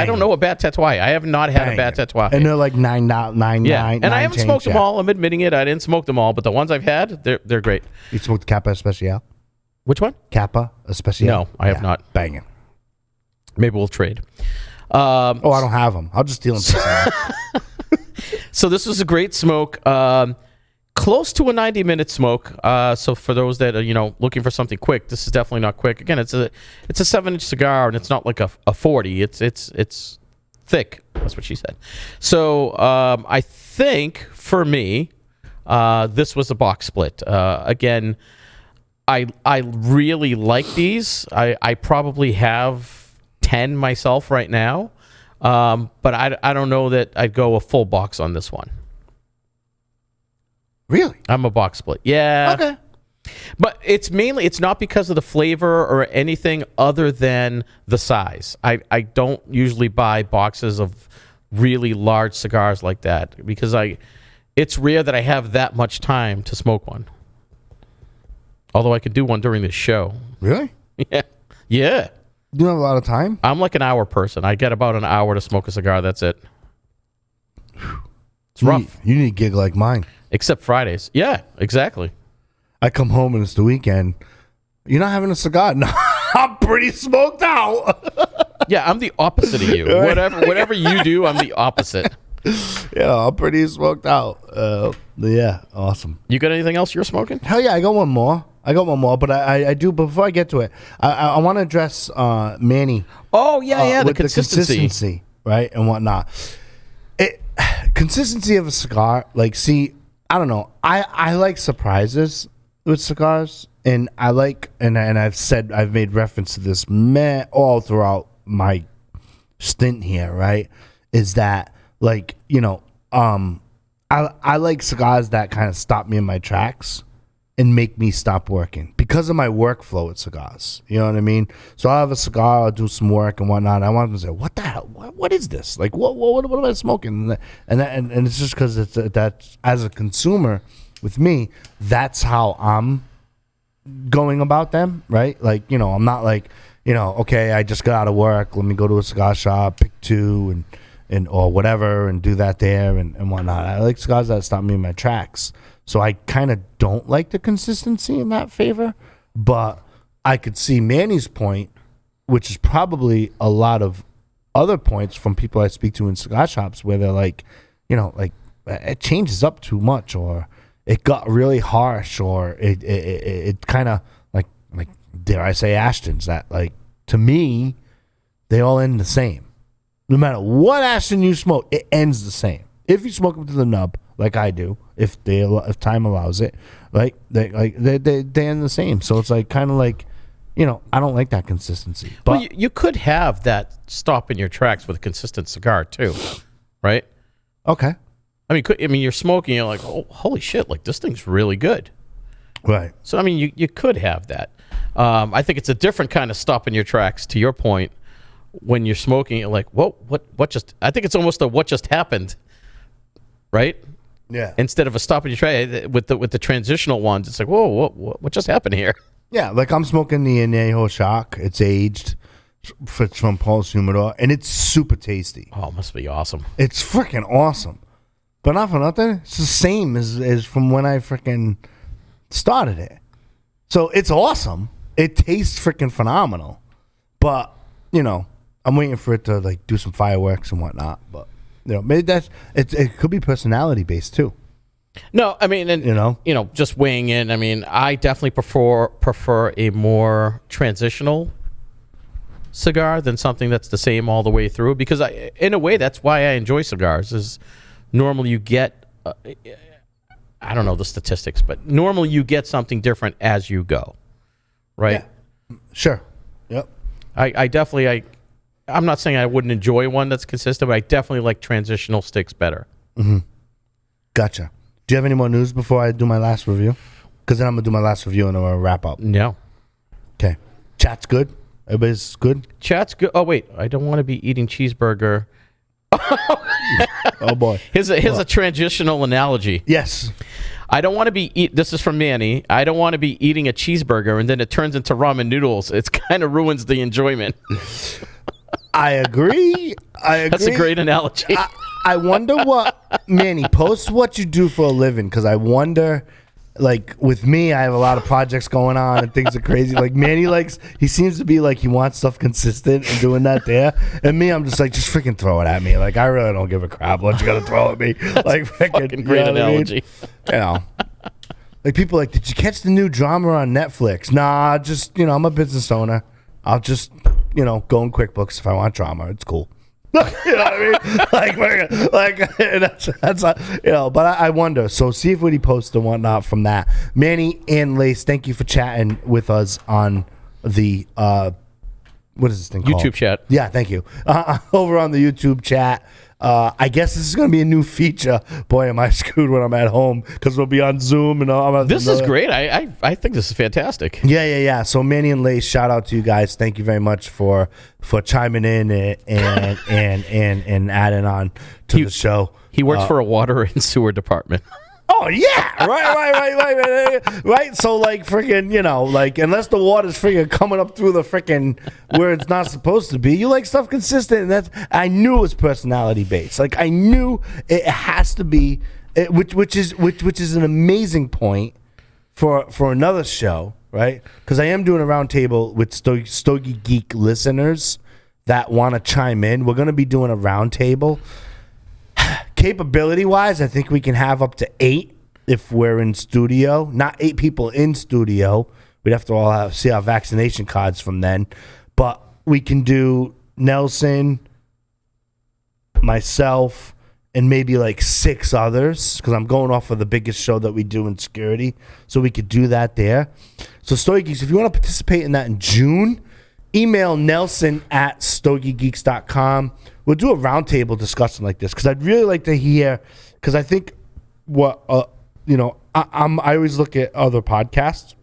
don't know a bad Tatuaje. I have not had a bad Tatuaje. And they're like 9.99. Yeah, and I haven't smoked them all. I'm admitting it. I didn't smoke them all, but the ones I've had, they're great. You smoked Kappa Especial? Which one? Kappa Especial? No, I have not. Banging. Maybe we'll trade. I don't have them. I'll just steal them. So this was a great smoke. Close to a 90-minute smoke. So for those that are looking for something quick, this is definitely not quick. Again, it's a 7-inch cigar, and it's not like a 40. It's thick. That's what she said. So I think for me, this was a box split. Again, I really like these. I probably have 10 myself right now, but I don't know that I'd go a full box on this one. Really? I'm a box split. Yeah. Okay. But it's not because of the flavor or anything other than the size. I don't usually buy boxes of really large cigars like that because it's rare that I have that much time to smoke one. Although I could do one during this show. Really? Yeah. Yeah. You don't have a lot of time? I'm like an hour person. I get about an hour to smoke a cigar. That's it. It's rough. You need a gig like mine. Except Fridays. Yeah, exactly. I come home and it's the weekend. You're not having a cigar? No, I'm pretty smoked out. Yeah, I'm the opposite of you. Whatever you do, I'm the opposite. Yeah, I'm pretty smoked out. Yeah, awesome. You got anything else you're smoking? Hell yeah, I got one more. But I do. Before I get to it, I want to address Manny. Oh yeah, the with consistency, right, and whatnot. Consistency of a cigar. I don't know. I like surprises with cigars, and I've made reference to this all throughout my stint here. Right, is that I like cigars that kind of stop me in my tracks and make me stop working because of my workflow with cigars. You know what I mean? So I'll have a cigar, I'll do some work and whatnot. And I want them to say, what the hell? What is this? Like, what am I smoking? And it's just because that as a consumer with me, that's how I'm going about them, right? I'm not okay, I just got out of work. Let me go to a cigar shop, pick two and or whatever and do that there and whatnot. I like cigars that stop me in my tracks. So I kind of don't like the consistency in that favor, but I could see Manny's point, which is probably a lot of other points from people I speak to in cigar shops where they're like, it changes up too much, or it got really harsh, or it kind of like dare I say Ashtons that to me they all end the same. No matter what Ashton you smoke, it ends the same. If you smoke them to the nub, like I do, if time allows it, they end the same. So it's I don't like that consistency. But well, you could have that stop in your tracks with a consistent cigar too, right? Okay. You're smoking, you're like, oh, holy shit, this thing's really good, right? So you could have that. I think it's a different kind of stop in your tracks. To your point, when you're smoking, you're like, whoa, what just? I think it's almost a what just happened, right? Yeah. Instead of a stop in your track with the transitional ones, it's like, whoa, what just happened here? Yeah, I'm smoking the Añejo Shock. It's aged. It's from Paul's Humidor, and it's super tasty. Oh, it must be awesome. It's freaking awesome. But not for nothing, it's the same as from when I freaking started it. So it's awesome. It tastes freaking phenomenal. But I'm waiting for it to like do some fireworks and whatnot. But maybe it could be personality based too. No, I mean, and just weighing in. I mean, I definitely prefer a more transitional cigar than something that's the same all the way through. Because in a way, that's why I enjoy cigars. Is normally you get, I don't know the statistics, but normally you get something different as you go, right? Yeah. Sure. Yep. I definitely I'm not saying I wouldn't enjoy one that's consistent, but I definitely like transitional sticks better. Mm-hmm. Gotcha. Do you have any more news before I do my last review? Because then I'm going to do my last review and then we'll wrap up. No. Okay. Chat's good? Everybody's good? Chat's good. Oh, wait. I don't want to be eating cheeseburger. Oh, boy. Here's a transitional analogy. Yes. I don't want to be this is from Manny. I don't want to be eating a cheeseburger and then it turns into ramen noodles. It kind of ruins the enjoyment. I agree. That's a great analogy. I wonder Manny, post what you do for a living, because I wonder, like, with me, I have a lot of projects going on and things are crazy. Like, Manny he seems to be like he wants stuff consistent and doing that there. And me, I'm just like, just freaking throw it at me. Like, I really don't give a crap what you got to throw at me. Like, freaking great analogy. Like, people like, did you catch the new drama on Netflix? Nah, just, I'm a business owner. I'll just, go in QuickBooks if I want drama. It's cool. You know what I mean? Like that's but I wonder. So see if what he posts and whatnot from that. Manny and Lace, thank you for chatting with us on the what is this thing called? YouTube chat. Yeah, thank you. Over on the YouTube chat. I guess this is going to be a new feature. Boy, am I screwed when I'm at home because we'll be on Zoom and all. This is great. I think this is fantastic. Yeah. So Manny and Lace, shout out to you guys. Thank you very much for chiming in and adding on to the show. He works for a water and sewer department. Oh yeah, right. So like freaking, like unless the water's freaking coming up through the freaking where it's not supposed to be, you like stuff consistent, and I knew it was personality based. Like I knew it has to be, which is an amazing point for another show, right? Because I am doing a roundtable with Stogie Geek listeners that want to chime in. We're gonna be doing a roundtable. Capability wise, I think we can have up to 8 if we're in studio. Not 8 people in studio. We'd have to all see our vaccination cards from then. But we can do Nelson, myself, and maybe like 6 others, because I'm going off of the biggest show that we do in security. So we could do that there. So Stogie Geeks, if you want to participate in that in June, email nelson@stogiegeeks.com. We'll do a roundtable discussion like this, because I'd really like to hear, because I think I always look at other podcasts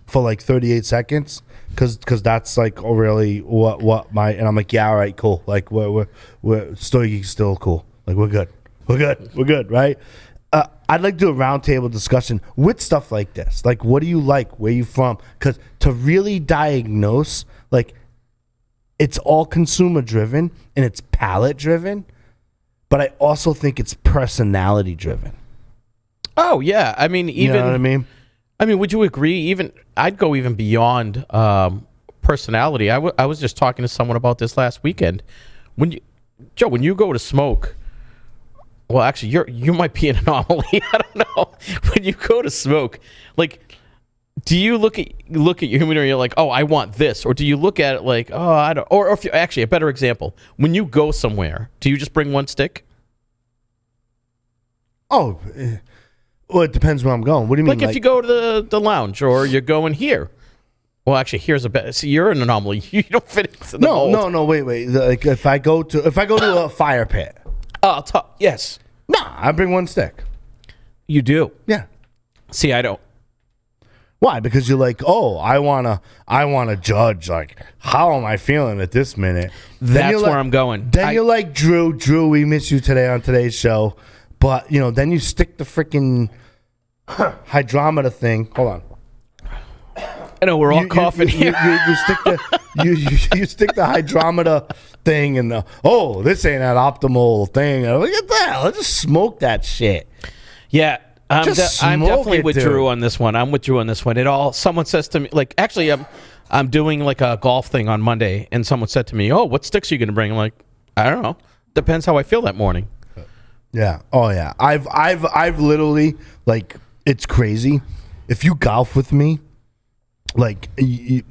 for like 38 seconds, because that's like really what my, and I'm like, yeah, all right, cool. Like we're Stogie Geeks still cool. Like we're good, right? I'd like to do a roundtable discussion with stuff like this. Like, what do you like? Where you from? Because to really diagnose, like, it's all consumer driven and it's palate driven, but I also think it's personality driven. Oh yeah, I mean, even, you know what I mean? I mean, would you agree? Even I'd go even beyond personality. I was just talking to someone about this last weekend. When you go to smoke, well, actually, you might be an anomaly. I don't know. When you go to smoke, like, do you look at your human and you're like, oh, I want this, or do you look at it like, oh, I don't, or if you actually a better example, when you go somewhere, do you just bring one stick? Oh, well, it depends where I'm going. What do you mean? Like if you go to the lounge, or you're going here. Well, actually, here's a better. See, you're an anomaly. You don't fit into the mold. No. Wait. Like if I go to a fire pit. Oh, yes. Nah, I bring one stick. You do. Yeah. See, I don't. Why? Because you're like, oh, I wanna judge, like, how am I feeling at this minute? That's where I'm going. Then you're like, Drew, we miss you today on today's show, but then you stick the freaking hydrometer thing. Hold on. I know we're all coughing here. You stick the hydrometer thing, and this ain't that optimal thing. Look at that. Let's just smoke that shit. Yeah. I'm smoke definitely it, with dude. Drew on this one. I'm with Drew on this one. Someone says to me, like, actually, I'm doing like a golf thing on Monday, and someone said to me, "Oh, what sticks are you going to bring?" I'm like, I don't know. Depends how I feel that morning. Yeah. Oh yeah. I've literally, like, it's crazy. If you golf with me, like, you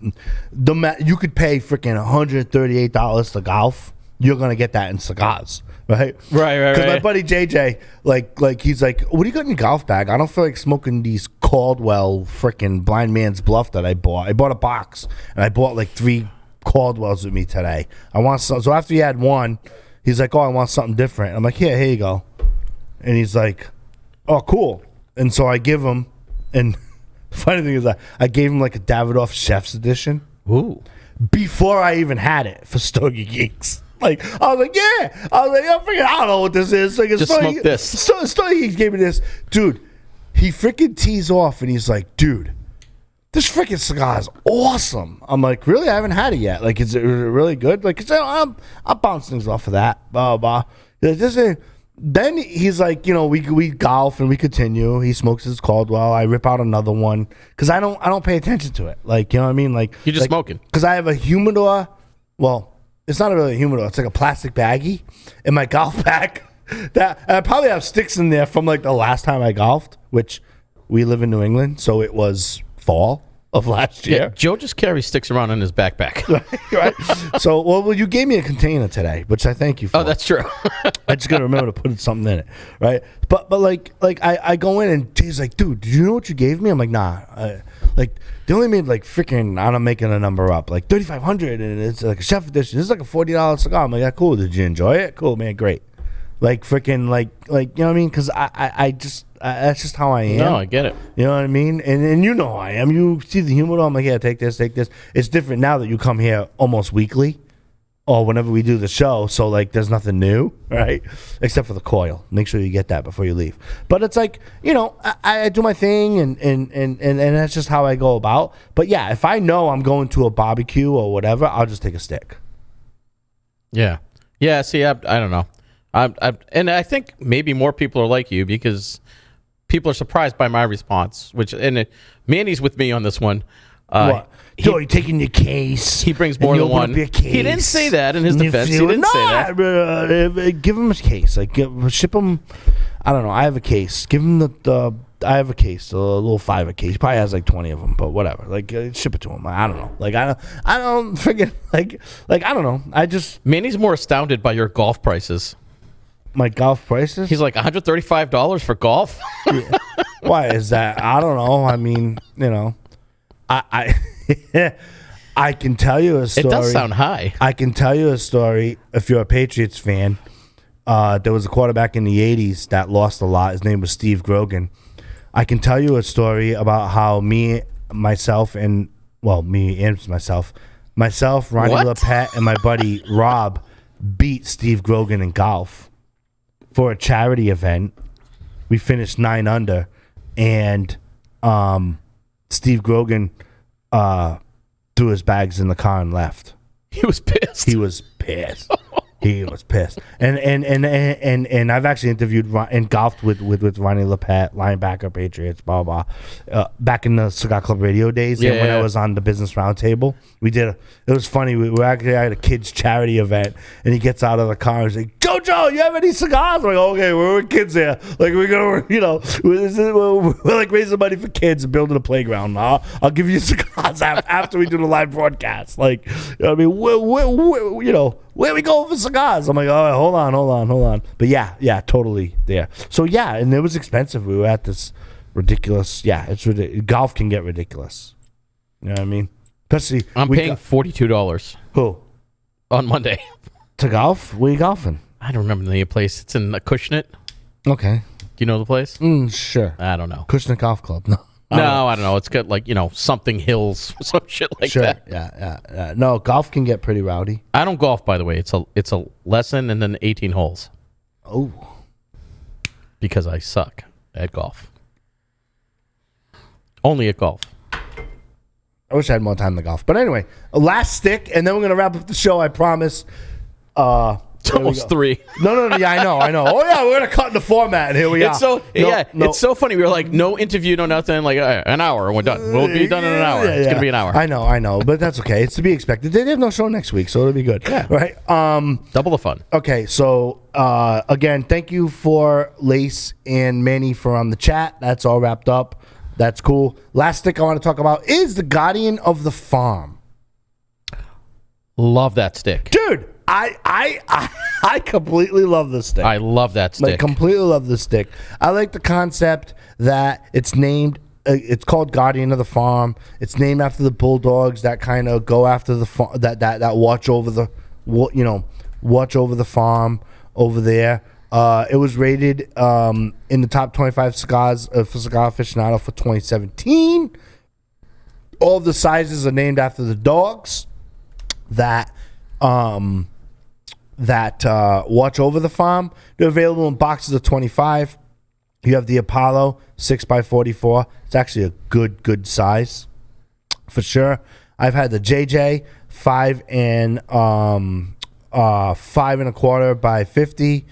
could pay freaking $138 to golf. You're gonna get that in cigars, right? Right. Because my buddy JJ, like he's like, "What do you got in your golf bag?" I don't feel like smoking these Caldwell freaking Blind Man's Bluff that I bought. I bought a box and I bought like 3 Caldwells with me today. I want some. So after he had one, he's like, "Oh, I want something different." I'm like, "Here you go." And he's like, "Oh, cool." And so I give him, and the funny thing is I gave him like a Davidoff Chef's Edition. Ooh. Before I even had it for Stogie Geeks. Like, I was like, yeah. I was like, I don't know what this is. Like, Just smoke this. Stogie Geeks gave me this. Dude, he freaking tees off and he's like, "Dude, this freaking cigar is awesome." I'm like, "Really? I haven't had it yet. Like, is it really good?" Like, I'll bounce things off of that. Blah, blah. Then he's like, we golf and we continue. He smokes his Caldwell. I rip out another one because I don't pay attention to it. Like, you know what I mean? Like, You're just smoking. Because I have a humidor. Well, it's not really a humidor. It's like a plastic baggie in my golf bag. That I probably have sticks in there from like the last time I golfed, which we live in New England, so it was fall of last year. Yeah, Joe just carries sticks around in his backpack. Right? So, well, you gave me a container today, which I thank you for. Oh, that's true. I just gotta remember to put something in it, right? But like I go in and Jay's like, "Dude, did you know what you gave me?" I'm like, "Nah." Like, they only made like freaking, I'm making a number up, like 3,500, and it's like a chef edition. This is like a $40 cigar. I'm like, "Yeah, cool. Did you enjoy it?" "Cool, man, great." Like freaking, like you know what I mean? Because I just that's just how I am. No, I get it. You know what I mean? And you know how I am. You see the humidor, I'm like, "Yeah, take this, take this." It's different now that you come here almost weekly or whenever we do the show. So, like, there's nothing new, right? Except for the Coil. Make sure you get that before you leave. But it's like, I do my thing and that's just how I go about. But, yeah, if I know I'm going to a barbecue or whatever, I'll just take a stick. Yeah. Yeah, see, I don't know. And I think maybe more people are like you because people are surprised by my response, Manny's with me on this one. What? You're taking your case. He brings more than one. He didn't say that in his defense. He didn't say that. Give him a case. Like, ship him. I don't know. I have a case. Give him I have a case, a little 5 case. He probably has like 20 of them, but whatever. Like, ship it to him. I don't know. Like, I don't forget. Like I don't know. Manny's more astounded by your golf prices. My golf prices? He's like, $135 for golf? Why is that? I don't know. I mean, I I can tell you a story. It does sound high. I can tell you a story if you're a Patriots fan. There was a quarterback in the 80s that lost a lot. His name was Steve Grogan. I can tell you a story about how myself, Ronnie LePet, and my buddy Rob beat Steve Grogan in golf for a charity event. We finished 9 under, and Steve Grogan threw his bags in the car and left. He was pissed. He was pissed. And I've actually interviewed and golfed with Ronnie LePet, linebacker, Patriots, blah blah. Back in the Cigar Club Radio days, and when I was on the Business Roundtable, it was funny. We were actually at a kids charity event, and he gets out of the car and he's like, "Jojo, you have any cigars?" I'm like, "Okay, we're with kids here. Like, we're gonna, we're like raising money for kids and building a playground. I'll give you cigars after we do the live broadcast. Like, I mean, where we go for cigars?" I'm like, "Oh, hold on." But yeah, totally there. So yeah, and it was expensive. We were at this ridiculous. Yeah, it's ridiculous. Golf can get ridiculous. You know what I mean? Especially I'm paying $42. Who? On Monday. To golf? Where you golfing? I don't remember the name of the place. It's in Acushnet. Okay. Do you know the place? Sure. I don't know. Acushnet Golf Club. No. I don't know. It's got like, something hills, some shit like that. Yeah. No, golf can get pretty rowdy. I don't golf, by the way. It's a lesson and then 18 holes. Oh. Because I suck at golf. Only at golf. I wish I had more time to golf. But anyway, a last stick, and then we're going to wrap up the show, I promise. It's almost 3. No. Yeah, I know. Oh yeah, we're gonna cut in the format, and here we are. It's so funny. We were like, no interview, no nothing. Like an hour, and we're done. We'll be done in an hour. It's gonna be an hour. I know, but that's okay. It's to be expected. They have no show next week, so it'll be good. Yeah. Right. Double the fun. Okay, so again, thank you for Lace and Manny for on the chat. That's all wrapped up. That's cool. Last stick I want to talk about is the Guardian of the Farm. Love that stick, dude. I completely love this stick. I love that stick. Like, completely love this stick. I like the concept that it's named. It's called Guardian of the Farm. It's named after the bulldogs that kind of go after the that watch over the watch over the farm over there. It was rated in the top 25 cigars for Cigar Aficionado for 2017. All of the sizes are named after the dogs that watch over the farm. They're available in boxes of 25. You have the Apollo 6x44. It's actually a good size for sure. I've had the JJ 5 and 5.25 by 50.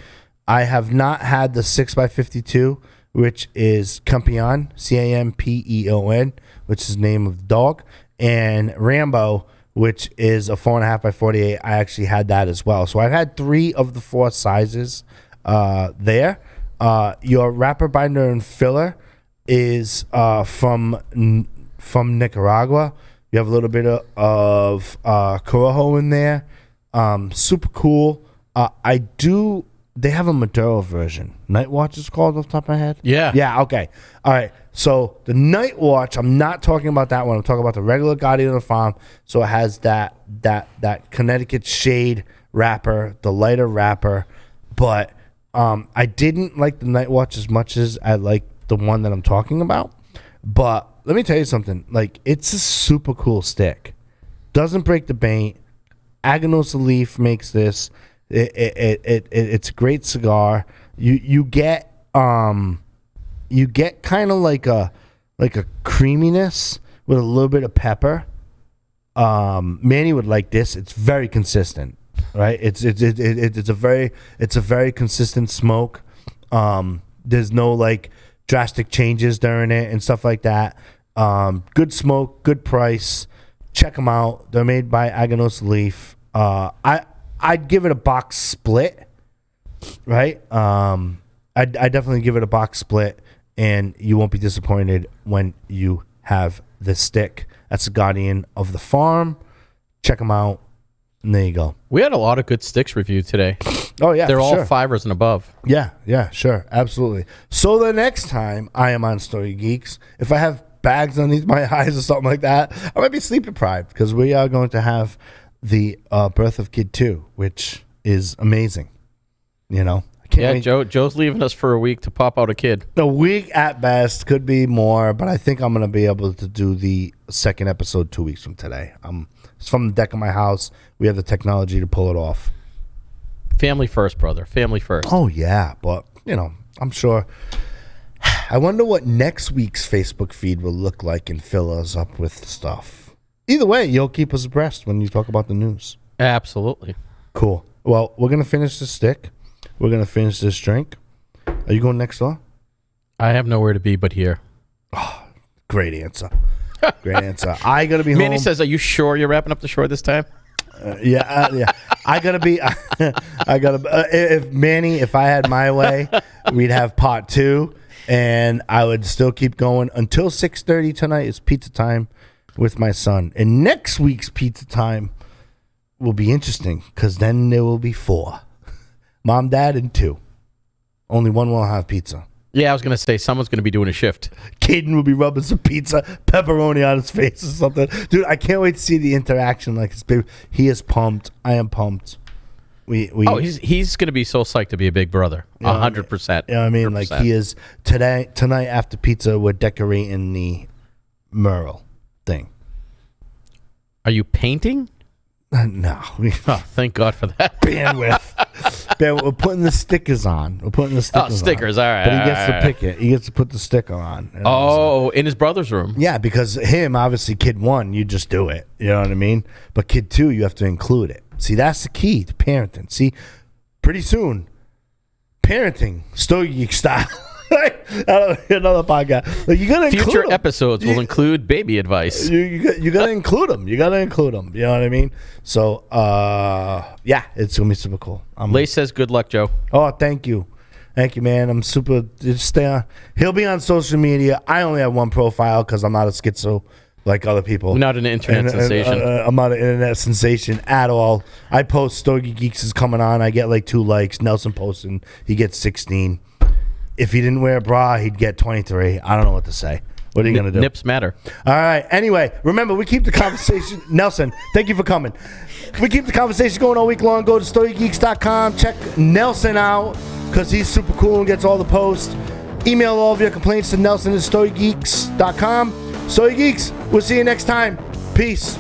I have not had the 6x52, which is Campeon, Campeon, which is the name of the dog, and Rambo, which is a 4.5 by 48. I actually had that as well. So I've had 3 of the 4 sizes there. Your wrapper, binder, and filler is from Nicaragua. You have a little bit of Corojo in there. Super cool. They have a Maduro version. Night Watch is called off the top of my head? Yeah. Yeah, okay. All right. So the Night Watch, I'm not talking about that one. I'm talking about the regular Guardian of the Farm. So it has that Connecticut shade wrapper, the lighter wrapper. But I didn't like the Night Watch as much as I like the one that I'm talking about. But let me tell you something. Like, it's a super cool stick. Doesn't break the bank. Aganorsa Leaf makes this. It's a great cigar. You get kind of like a creaminess with a little bit of pepper. Manny would like this. It's very consistent, right? It's a very consistent smoke. There's no like drastic changes during it and stuff like that. Good smoke, good price. Check them out. They're made by Aganorsa Leaf. I'd give it a box split, right? I'd definitely give it a box split, and you won't be disappointed when you have this stick. That's the Guardian of the Farm. Check them out, and there you go. We had a lot of good sticks reviewed today. Oh, yeah, they're all sure. 5ers and above. Yeah, sure, absolutely. So the next time I am on Stogie Geeks, if I have bags underneath my eyes or something like that, I might be sleep deprived, because we are going to have the birth of Kid 2, which is amazing. I can't wait. Joe's leaving us for a week to pop out a kid. A week at best, could be more, but I think I'm going to be able to do the second episode 2 weeks from today. It's from the deck of my house. We have the technology to pull it off. Family first, brother. Family first. Oh, yeah, but, I'm sure. I wonder what next week's Facebook feed will look like and fill us up with stuff. Either way, you'll keep us abreast when you talk about the news. Absolutely. Cool. Well, we're going to finish this stick. We're going to finish this drink. Are you going next door? I have nowhere to be but here. Oh, great answer. Great answer. I got to be home. Manny says, are you sure you're wrapping up the shore this time? Yeah. I got to be. If I had my way, we'd have pot 2, and I would still keep going until 6:30 tonight. It's pizza time with my son. And next week's pizza time will be interesting, because then there will be 4. Mom, Dad, and 2. Only one will have pizza. Yeah, I was going to say someone's going to be doing a shift. Caden will be rubbing some pizza, pepperoni on his face or something. Dude, I can't wait to see the interaction. Like, his baby. He is pumped. I am pumped. He's going to be so psyched to be a big brother. 100%. You know what I mean? 100%. Like, he is. Tonight after pizza, we're decorating the mural thing. Are you painting? No. Oh, thank God for that. Bandwidth. We're putting the stickers on. Stickers. All right. But he gets to pick it. He gets to put the sticker on. In his brother's room. Yeah, because obviously, Kid 1, you just do it. You know what I mean? But Kid 2, you have to include it. See, that's the key to parenting. See, pretty soon, parenting, Stogie Geek style. Another podcast. Like, you gotta include Future them. episodes will include baby advice. You gotta include them. You gotta include them. You know what I mean? So, yeah, it's gonna be super cool. Lace says, "Good luck, Joe." Oh, thank you, man. I'm super. Just stay on. He'll be on social media. I only have one profile because I'm not a schizo like other people. I'm not an internet sensation. I'm not an internet sensation at all. I post Stogie Geeks is coming on. I get like 2 likes. Nelson posting, he gets 16. If he didn't wear a bra, he'd get 23. I don't know what to say. What are you going to do? Nips matter. All right. Anyway, remember, we keep the conversation. Nelson, thank you for coming. We keep the conversation going all week long. Go to StogieGeeks.com. Check Nelson out because he's super cool and gets all the posts. Email all of your complaints to Nelson at StogieGeeks.com. Stogie Geeks, we'll see you next time. Peace.